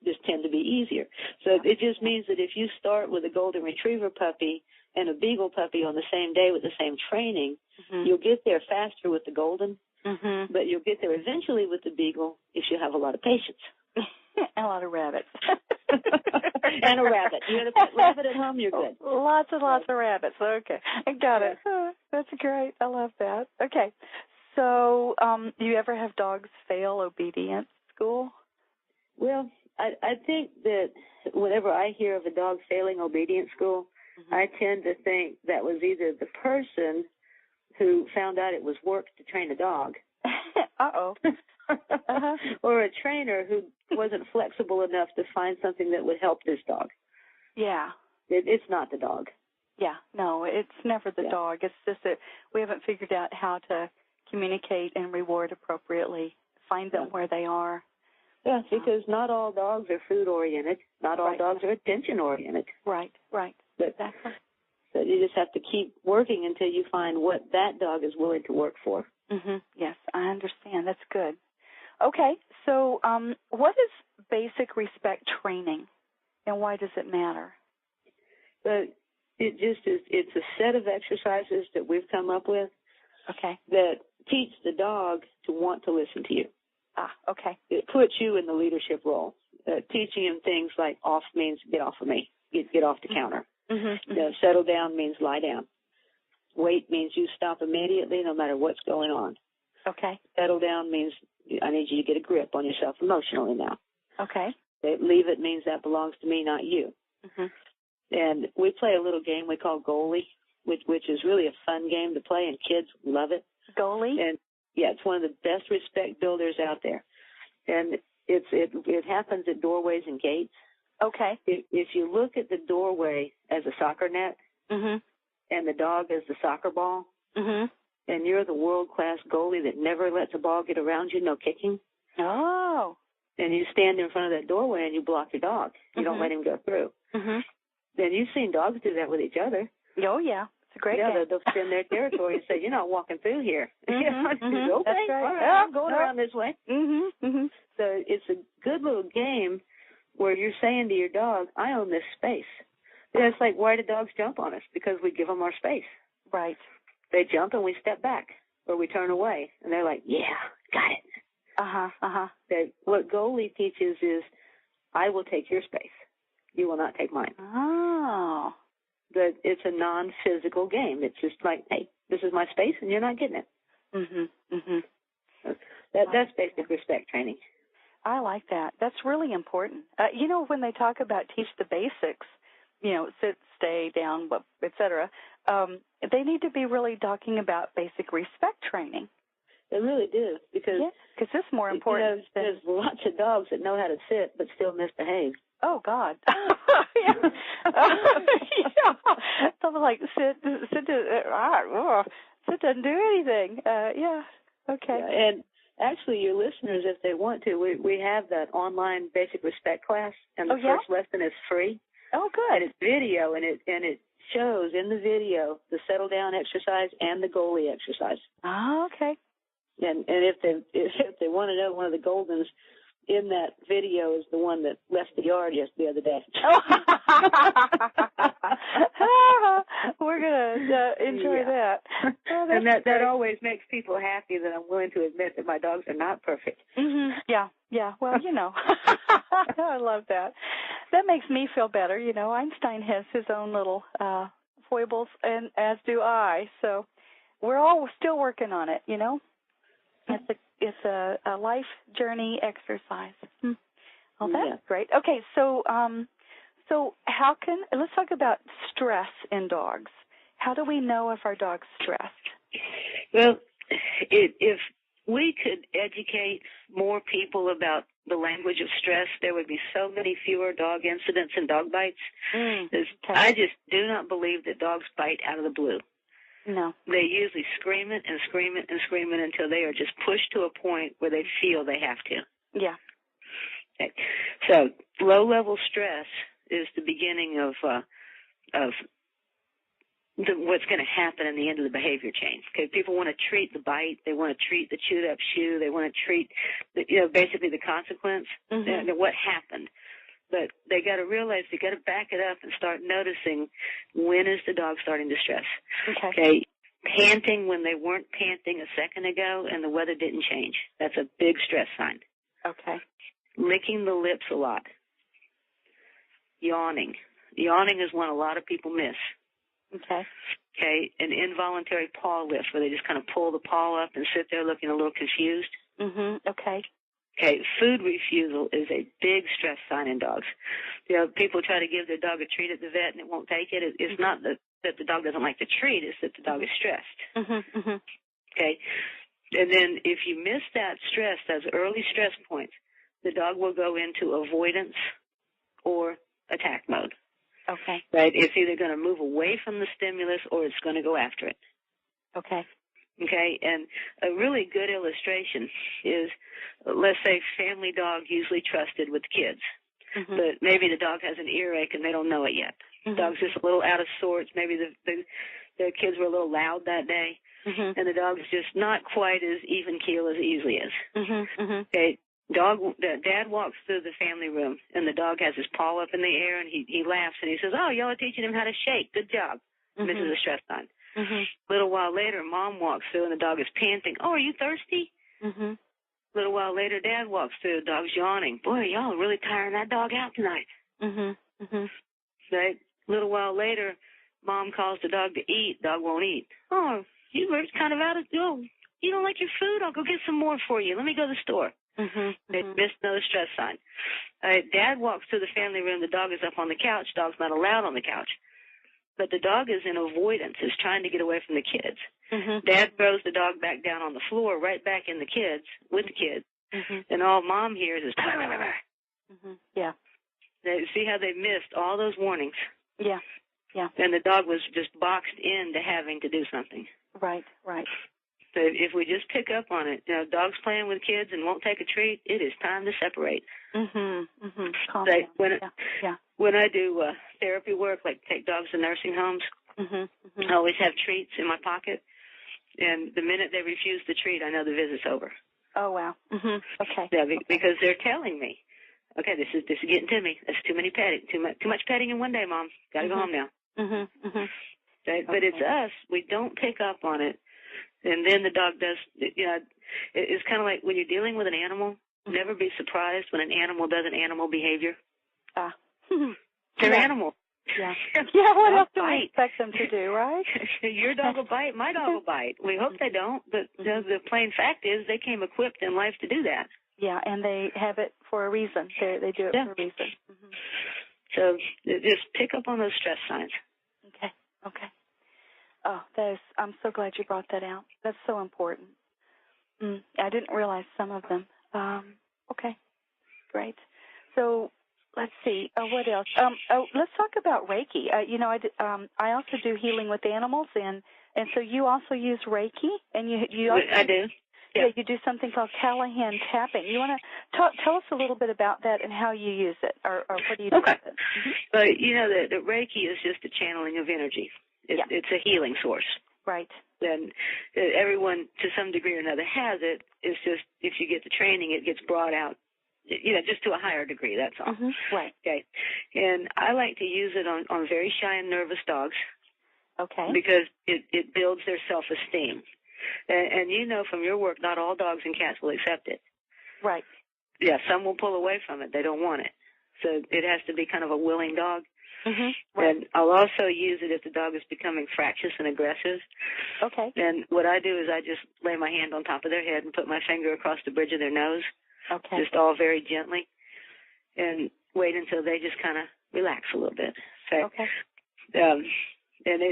just tend to be easier. So it just means that if you start with a golden retriever puppy and a beagle puppy on the same day with the same training, you'll get there faster with the golden, but you'll get there eventually with the beagle if you have a lot of patience. A lot of rabbits. And a rabbit. You had a pet rabbit at home, you're good. Lots and lots of rabbits. Okay. I got it. That's great. I love that. Okay. So do you ever have dogs fail obedience school? Well, I think that whenever I hear of a dog failing obedience school, I tend to think that was either the person who found out it was work to train a dog. Uh-oh. Or a trainer who wasn't flexible enough to find something that would help this dog. Yeah. It's not the dog. Yeah. No, it's never the dog. It's just that we haven't figured out how to communicate and reward appropriatly, find them where they are. Yeah, because not all dogs are food-oriented. Not all dogs are attention-oriented. Right. But, exactly. So you just have to keep working until you find what that dog is willing to work for. Yes, I understand. That's good. Okay, so what is basic respect training, and why does it matter? But it just is, it's a set of exercises that we've come up with that teach the dog to want to listen to you. Okay. It puts you in the leadership role. Teaching him things like off means get off of me, get off the counter. Settle down means lie down. Wait means you stop immediately no matter what's going on. Okay. Settle down means I need you to get a grip on yourself emotionally now. Okay. Leave it means that belongs to me, not you. And we play a little game we call goalie, which is really a fun game to play, and kids love it. Goalie? And yeah, it's one of the best respect builders out there. And it happens at doorways and gates. Okay. If you look at the doorway as a soccer net and the dog as the soccer ball, and you're the world-class goalie that never lets a ball get around you, no kicking. Oh. And you stand in front of that doorway and you block your dog. You don't let him go through. Then you've seen dogs do that with each other. Oh, yeah. It's a great game. They'll spin their territory and say, you're not walking through here. Okay, That's right. all right, I'm going around this way. So it's a good little game where you're saying to your dog, I own this space. And it's like, why do dogs jump on us? Because we give them our space. Right. They jump and we step back or we turn away. And they're like, yeah, got it. That what goalie teaches is, I will take your space. You will not take mine. Oh. But it's a non-physical game. It's just like, hey, this is my space and you're not getting it. That's basic respect training. I like that. That's really important. When they talk about teach the basics, sit, stay, down, et cetera, they need to be really talking about basic respect training. They really do, because it's more important. There's lots of dogs that know how to sit but still misbehave. Oh, God. Something like sit doesn't do anything. Okay. Yeah, and actually, your listeners, if they want to, we have that online basic respect class, and the first lesson is free. Oh, good. And it's video, and it shows in the video the settle down exercise and the goalie exercise. Oh, okay. And if they want to know, one of the Goldens in that video is the one that left the yard the other day. We're gonna enjoy that. And that always makes people happy that I'm willing to admit that my dogs are not perfect. Yeah. Well, I love that. That makes me feel better. Einstein has his own little foibles, and as do I. So we're all still working on it. It's a life journey exercise. Well, that's great. Okay, so let's talk about stress in dogs. How do we know if our dog's stressed? Well, if we could educate more people about the language of stress, there would be so many fewer dog incidents and dog bites. I just do not believe that dogs bite out of the blue. No. They usually scream it and scream it and scream it until they are just pushed to a point where they feel they have to. Yeah. Okay. So low-level stress is the beginning of what's going to happen in the end of the behavior chain. Okay, people want to treat the bite, they want to treat the chewed-up shoe, they want to treat basically the consequence and what happened. But they got to realize they got to back it up and start noticing when is the dog starting to stress. Okay. Panting when they weren't panting a second ago and the weather didn't change. That's a big stress sign. Okay. Licking the lips a lot. yawning. Yawning is one a lot of people miss. Okay. Okay, an involuntary paw lift where they just kind of pull the paw up and sit there looking a little confused. Okay. Okay, food refusal is a big stress sign in dogs. You know, people try to give their dog a treat at the vet and it won't take it. It's not that the dog doesn't like the treat, it's that the dog is stressed. Okay, and then if you miss that stress, those early stress points, the dog will go into avoidance or attack mode. Okay. Right? It's either going to move away from the stimulus or it's going to go after it. Okay. Okay, and a really good illustration is, let's say, family dog usually trusted with kids, but maybe the dog has an earache and they don't know it yet. Dog's just a little out of sorts. Maybe the kids were a little loud that day, and the dog's just not quite as even keel as it usually is. Okay, Dad walks through the family room, and the dog has his paw up in the air, and he laughs, and he says, "Oh, y'all are teaching him how to shake. Good job." This is a stress sign. A little while later, Mom walks through, and the dog is panting. "Oh, are you thirsty?" A little while later, Dad walks through, the dog's yawning. "Boy, y'all are really tiring that dog out tonight." Right? A little while later, Mom calls the dog to eat. Dog won't eat. "Oh, you were kind of out of, you don't like your food? I'll go get some more for you. Let me go to the store." They missed another stress sign. Dad walks through the family room. The dog is up on the couch. Dog's not allowed on the couch. But the dog is in avoidance, is trying to get away from the kids. Dad throws the dog back down on the floor, right back in the kids, with the kids. And all Mom hears is, "Bah, bah, bah, bah." Yeah. See how they missed all those warnings? Yeah. Yeah. And the dog was just boxed into having to do something. Right. So if we just pick up on it, dogs playing with kids and won't take a treat, it is time to separate. Calm Like down. when I do therapy work, like take dogs to nursing homes, I always have treats in my pocket. And the minute they refuse the treat, I know the visit's over. Oh, wow. Okay. Yeah, because they're telling me, "Okay, this is getting to me. That's too many petting, too much petting in one day, Mom. Got to go home now." Right? But it's us. We don't pick up on it. And then the dog does, it's kind of like when you're dealing with an animal, never be surprised when an animal does an animal behavior. They're animals. Yeah. What else do we expect them to do, right? Your dog will bite, my dog will bite. We hope they don't, but the plain fact is they came equipped in life to do that. Yeah, and they have it for a reason. They do it for a reason. So just pick up on those stress signs. Okay. Oh, I'm so glad you brought that out. That's so important. I didn't realize some of them. Okay, great. So let's see. What else? Let's talk about Reiki. I also do healing with animals, and so you also use Reiki, and you also, I do. Yeah, you do something called Callahan tapping. You want to tell us a little bit about that and how you use it, or what do you do with it? But the Reiki is just a channeling of energy. It's a healing source. Right. And everyone, to some degree or another, has it. It's just if you get the training, it gets brought out, just to a higher degree, that's all. Right. Okay. And I like to use it on very shy and nervous dogs. Okay. Because it builds their self-esteem. And from your work, not all dogs and cats will accept it. Right. Yeah, some will pull away from it. They don't want it. So it has to be kind of a willing dog. Right. And I'll also use it if the dog is becoming fractious and aggressive. Okay. And what I do is I just lay my hand on top of their head and put my finger across the bridge of their nose. Okay. Just all very gently. And wait until they just kind of relax a little bit. So, okay. And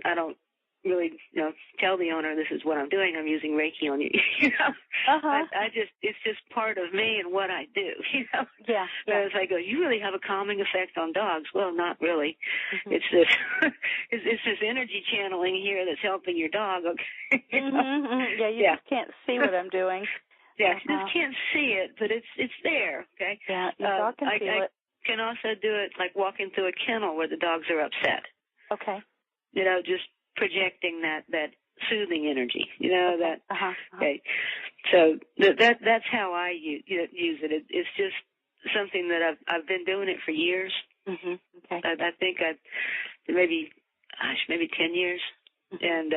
I don't really, tell the owner this is what I'm doing. I'm using Reiki on you. It's just part of me and what I do. Yeah. As I go, you really have a calming effect on dogs. Well, not really. It's this, it's this energy channeling here that's helping your dog. Okay. Yeah, you just can't see what I'm doing. Yeah, you just can't see it, but it's there. Okay. Yeah, your dog can feel it. I can also do it like walking through a kennel where the dogs are upset. Okay. Just projecting that soothing energy, Okay. Okay. So that's how I use it. It's just something that I've been doing it for years. Okay. I think maybe 10 years, and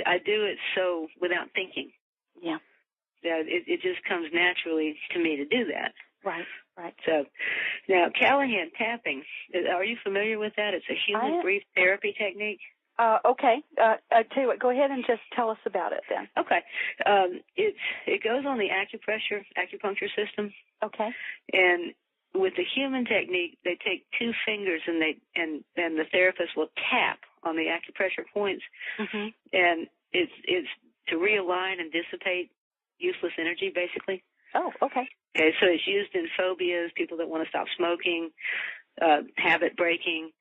I do it so without thinking. Yeah. Yeah. It just comes naturally to me to do that. Right, right. So now Callahan tapping, are you familiar with that? It's a human brief therapy technique. Okay. I tell you what, go ahead and just tell us about it then. Okay. It goes on the acupuncture system. Okay. And with the human technique, they take two fingers and the therapist will tap on the acupressure points, and it's to realign and dissipate useless energy, basically. Oh, okay. Okay, so it's used in phobias, people that want to stop smoking, habit breaking.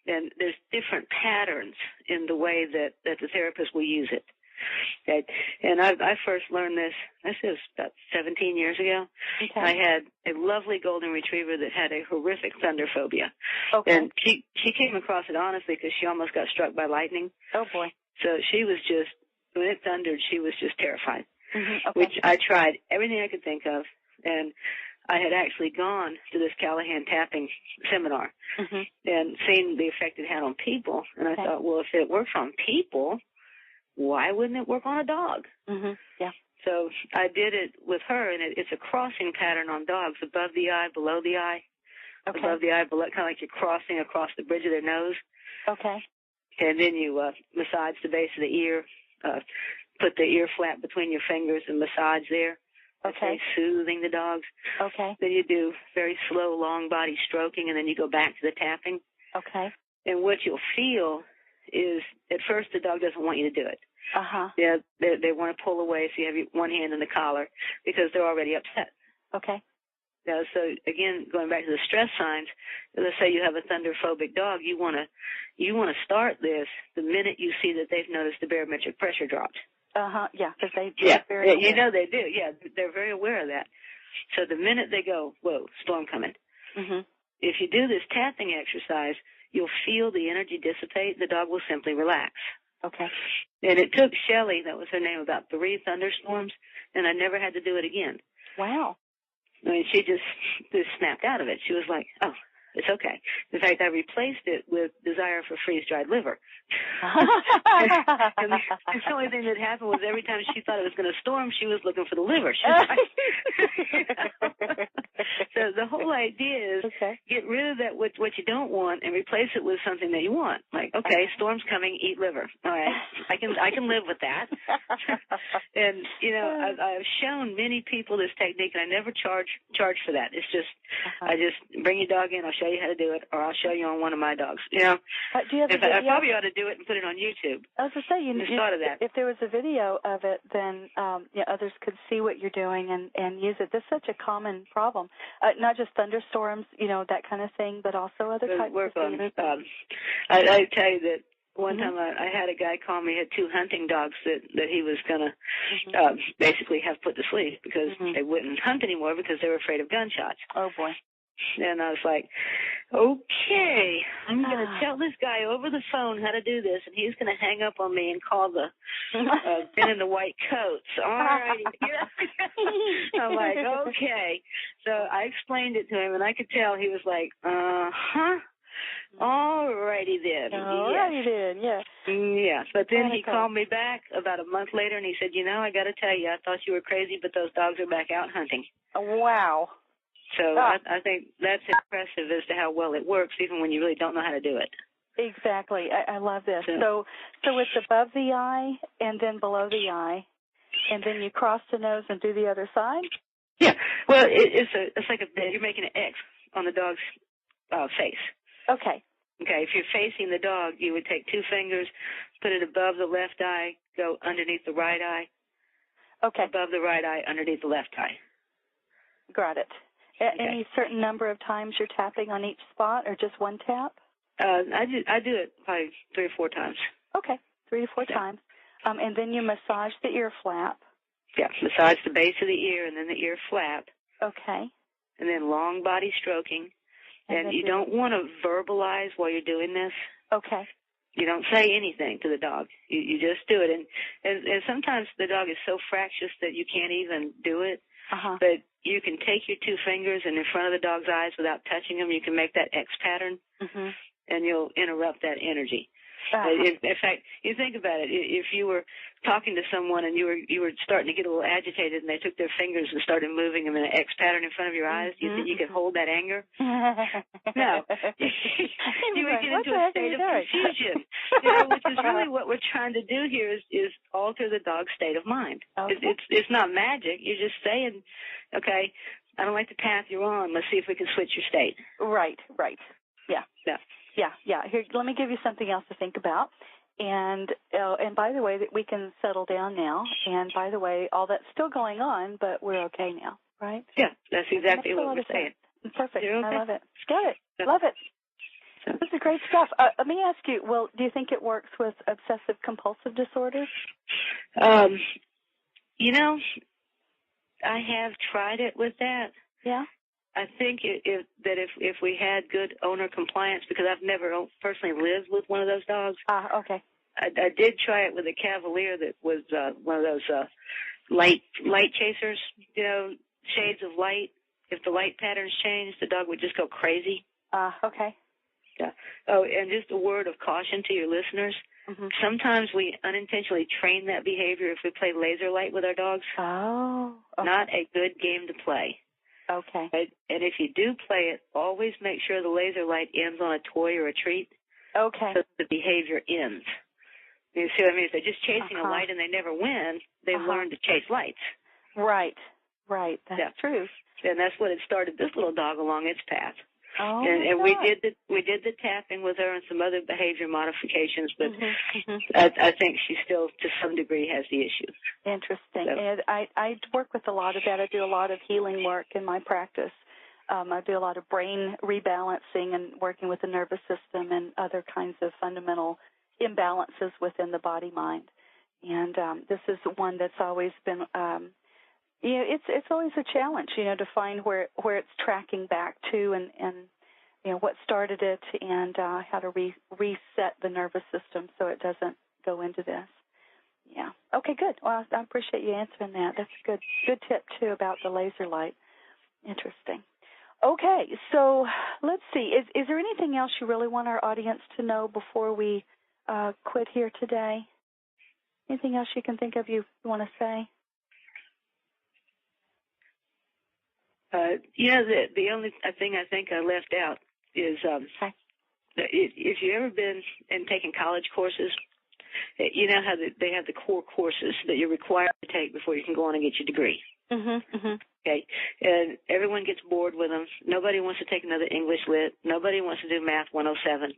And there's different patterns in the way that the therapist will use it. Okay. And I first learned this was about 17 years ago. Okay. I had a lovely golden retriever that had a horrific thunder phobia. Okay. And she came across it honestly because she almost got struck by lightning. Oh, boy. So she was just, when it thundered, she was just terrified, okay. which I tried everything I could think of. And I had actually gone to this Callahan tapping seminar and seen the effect it had on people. And I thought, well, if it works on people, why wouldn't it work on a dog? Yeah. So I did it with her, and it's a crossing pattern on dogs, above the eye, below the eye, above the eye, below, kind of like you're crossing across the bridge of their nose. Okay. And then you massage the base of the ear, put the ear flap between your fingers and massage there. Okay. Soothing the dogs. Okay. Then you do very slow, long body stroking, and then you go back to the tapping. Okay. And what you'll feel is, at first, the dog doesn't want you to do it. Yeah, they want to pull away, so you have one hand in the collar because they're already upset. Okay. Now, so again, going back to the stress signs, let's say you have a thunderphobic dog, you want to start this the minute you see that they've noticed the barometric pressure dropped. Yeah, because they very aware. You know they do. Yeah, they're very aware of that. So the minute they go, whoa, storm coming. If you do this tapping exercise, you'll feel the energy dissipate. The dog will simply relax. Okay. And it took Shelley, that was her name, about 3 thunderstorms, and I never had to do it again. Wow. I mean, she just snapped out of it. She was like, oh, it's okay. In fact, I replaced it with desire for freeze-dried liver. And the only thing that happened was every time she thought it was going to storm, she was looking for the liver. She was like, so the whole idea is get rid of that what you don't want and replace it with something that you want. Like, okay, storm's coming, eat liver. All right, I can live with that. And I've shown many people this technique, and I never charge for that. It's just I just bring your dog in, I'll show you how to do it, or I'll show you on one of my dogs. Do you have a video? I probably ought to do it and put it on YouTube. I was going to say, you thought of that. If there was a video of it, then others could see what you're doing and use it. This is such a common problem, not just thunderstorms, that kind of thing, but also other types of things. I tell you that one time I had a guy call me, had 2 hunting dogs that he was going to basically have put to sleep because they wouldn't hunt anymore because they were afraid of gunshots. Oh, boy. And I was like, okay, I'm going to tell this guy over the phone how to do this, and he's going to hang up on me and call the men in the white coats. All right. I'm like, okay. So I explained it to him, and I could tell he was like, all righty then. All righty then, yeah. Yes, but then he called me back about a month later, and he said, I got to tell you, I thought you were crazy, but those dogs are back out hunting. Wow. So I think that's impressive as to how well it works, even when you really don't know how to do it. Exactly. I love this. So it's above the eye and then below the eye, and then you cross the nose and do the other side? Yeah. Well, it's like you're making an X on the dog's face. Okay. Okay. If you're facing the dog, you would take 2 fingers, put it above the left eye, go underneath the right eye. Okay. Above the right eye, underneath the left eye. Got it. Any certain number of times you're tapping on each spot, or just one tap? I do it probably 3 or 4 times. Okay, 3 to 4 times. And then you massage the ear flap. Yeah, massage the base of the ear and then the ear flap. Okay. And then long body stroking. And you don't want to verbalize while you're doing this. Okay. You don't say anything to the dog. You just do it. And sometimes the dog is so fractious that you can't even do it. But you can take your 2 fingers and in front of the dog's eyes without touching them, you can make that X pattern, and you'll interrupt that energy. In fact, you think about it. If you were talking to someone and you were starting to get a little agitated, and they took their fingers and started moving them in an X pattern in front of your eyes, do you think you could hold that anger? No. You would get into a state of confusion. Which is really what we're trying to do here is alter the dog's state of mind. Okay. It's not magic. You're just saying, okay, I don't like the path you're on. Let's see if we can switch your state. Right. Yeah. Here, let me give you something else to think about. And by the way, that we can settle down now. And by the way, all that's still going on, but we're okay now, right? Yeah, that's exactly what we're saying. Perfect. Okay? I love it. Got it. Love it. This is great stuff. Let me ask you, well, do you think it works with obsessive compulsive disorders? I have tried it with that. Yeah. I think if we had good owner compliance, because I've never personally lived with one of those dogs. Okay. I did try it with a Cavalier that was one of those light chasers, shades of light. If the light patterns changed, the dog would just go crazy. Okay. Yeah. Oh, and just a word of caution to your listeners. Mm-hmm. Sometimes we unintentionally train that behavior if we play laser light with our dogs. Oh. Okay. Not a good game to play. Okay. And if you do play it, always make sure the laser light ends on a toy or a treat. Okay. So the behavior ends. You see what I mean? If they're just chasing a light and they never win, they've learned to chase lights. Right. That's true. And that's what it started this little dog along its path. Oh, and we did the tapping with her and some other behavior modifications, but I think she still, to some degree, has the issue. Interesting. So. And I work with a lot of that. I do a lot of healing work in my practice. I do a lot of brain rebalancing and working with the nervous system and other kinds of fundamental imbalances within the body-mind. And this is one that's always been it's always a challenge, to find where it's tracking back to and what started it and how to reset the nervous system so it doesn't go into this. Yeah. Okay, good. Well, I appreciate you answering that. That's a good tip, too, about the laser light. Interesting. Okay, so let's see. Is there anything else you really want our audience to know before we quit here today? Anything else you can think of you want to say? The only thing I think I left out is if you've ever been and taken college courses, you know how they have the core courses that you're required to take before you can go on and get your degree. Okay, and everyone gets bored with them. Nobody wants to take another English lit. Nobody wants to do Math 107.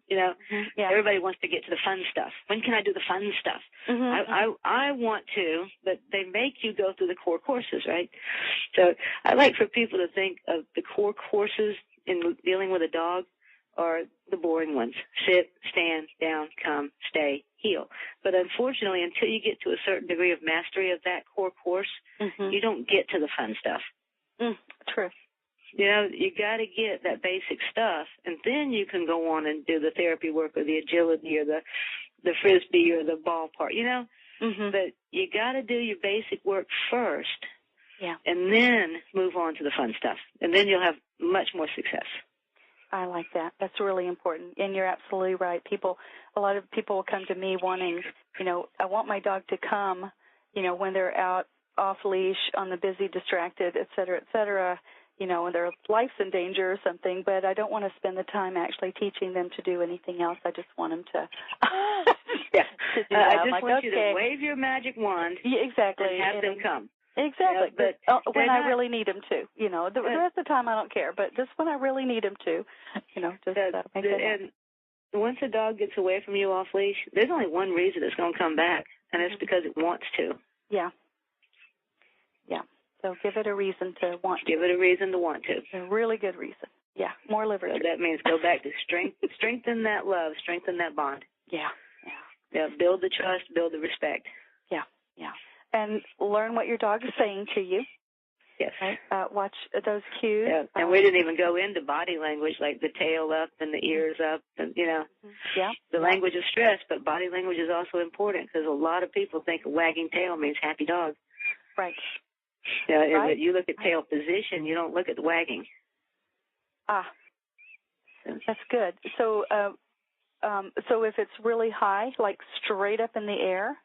Everybody wants to get to the fun stuff. When can I do the fun stuff? I want to, but they make you go through the core courses, right? So I like for people to think of the core courses in dealing with a dog are the boring ones. Sit, stand, down, come, stay, heel. But unfortunately, until you get to a certain degree of mastery of that core course, you don't get to the fun stuff. True. You got to get that basic stuff, and then you can go on and do the therapy work or the agility or the frisbee or the ball part, But you got to do your basic work first, and then move on to the fun stuff, and then you'll have much more success. I like that. That's really important. And you're absolutely right. A lot of people will come to me wanting, I want my dog to come, when they're out off leash, on the busy, distracted, et cetera, when their life's in danger or something, but I don't want to spend the time actually teaching them to do anything else. I just want them to, to do that. I just want you to wave your magic wand exactly. and have them come. Exactly, but when I really need them to, the rest of the time I don't care, but just when I really need them to, just make it happen. And once a dog gets away from you off leash, there's only one reason it's going to come back, and it's because it wants to. Yeah. So give it a reason to want to. Give it a reason to want to. A really good reason. Yeah, more liberty. So that means go back to strengthen that love, strengthen that bond. Yeah. Build the trust, build the respect. Yeah. And learn what your dog is saying to you. Yes. Right? Watch those cues. Yeah. And we didn't even go into body language, like the tail up and the ears up, and the language of stress. But body language is also important because a lot of people think a wagging tail means happy dog. Right. Yeah. Right. You look at tail position, you don't look at the wagging. That's good. So So if it's really high, like straight up in the air?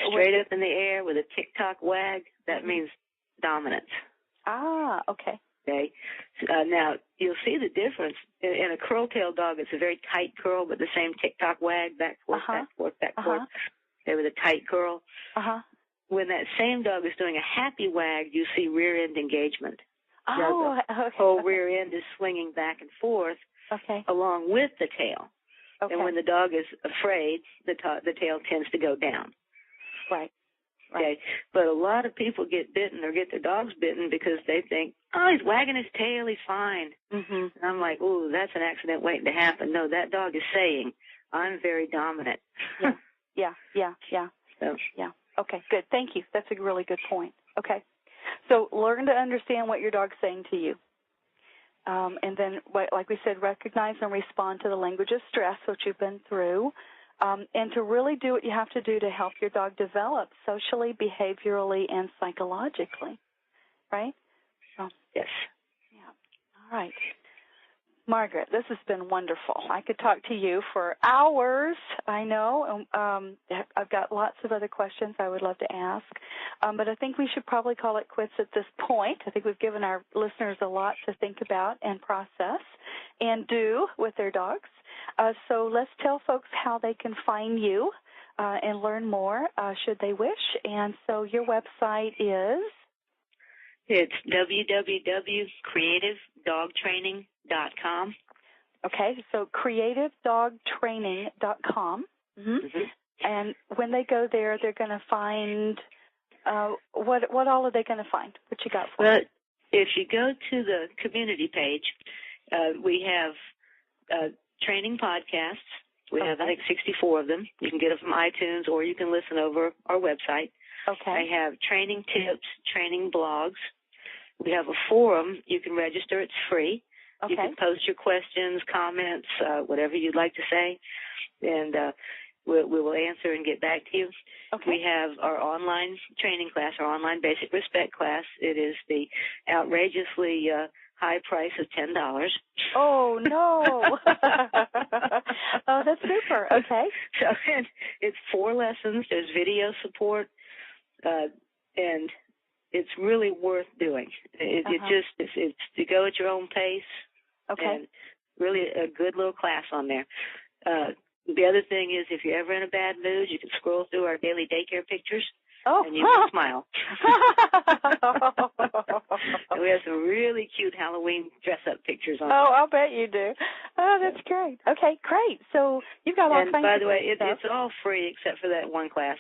Straight up in the air with a tick-tock wag, that means dominance. Ah, okay. Okay. Now, you'll see the difference. In a curl-tailed dog, it's a very tight curl, but the same tick-tock wag, back, forth, back, forth, back, forth. Okay, with a tight curl. When that same dog is doing a happy wag, you see rear-end engagement. Oh, the whole rear end is swinging back and forth along with the tail. Okay. And when the dog is afraid, the tail tends to go down. Right. Okay, but a lot of people get bitten or get their dogs bitten because they think, oh, he's wagging his tail, he's fine. And I'm like, ooh, that's an accident waiting to happen. No, that dog is saying, I'm very dominant. Yeah. So. Yeah. Okay, good. Thank you. That's a really good point. Okay. So learn to understand what your dog's saying to you. And then, like we said, recognize and respond to the language of stress, which you've been through. And to really do what you have to do to help your dog develop socially, behaviorally, and psychologically, right? So, yes. Yeah. All right. Margaret, this has been wonderful. I could talk to you for hours, I know. I've got lots of other questions I would love to ask. But I think we should probably call it quits at this point. I think we've given our listeners a lot to think about and process and do with their dogs. So let's tell folks how they can find you and learn more should they wish. And so your website is? It's www.creativedogtraining.com. Okay, so creativedogtraining.com. And when they go there, they're going to find, what all are they going to find? What you got for them? Well, if you go to the community page, we have training podcasts. We have, I think, 64 of them. You can get them from iTunes or you can listen over our website. Okay. I have training tips, training blogs. We have a forum. You can register. It's free. Okay. You can post your questions, comments, whatever you'd like to say, and we will answer and get back to you. Okay. We have our online training class, our online basic respect class. It is the outrageously high price of $10. Oh, no. Oh, that's super. Okay. So it's 4 lessons. There's video support, and it's really worth doing. It's to go at your own pace. Okay. And really a good little class on there. The other thing is, if you're ever in a bad mood, you can scroll through our daily daycare pictures, and you can smile. And we have some really cute Halloween dress-up pictures on. Oh, I'll bet you do. Oh, that's great. Okay, great. So you've got all kinds of stuff. And by the way, it's all free except for that one class.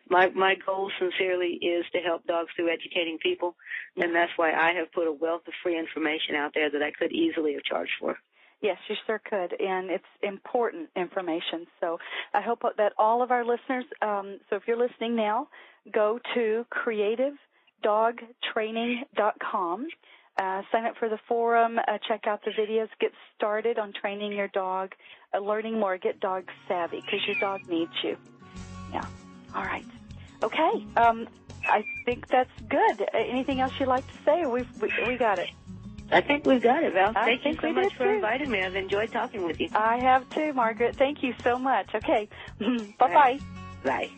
My goal sincerely is to help dogs through educating people, and that's why I have put a wealth of free information out there that I could easily have charged for. Yes, you sure could, and it's important information. So I hope that all of our listeners, so if you're listening now, go to creativedogtraining.com, sign up for the forum, check out the videos, get started on training your dog, learning more, get dog savvy, because your dog needs you. Yeah, all right. Okay, I think that's good. Anything else you'd like to say, or we got it? I think we've got it, Val. Thank you so much for inviting me. I've enjoyed talking with you. I have too, Margaret. Thank you so much. Okay. Bye-bye. Bye. Bye.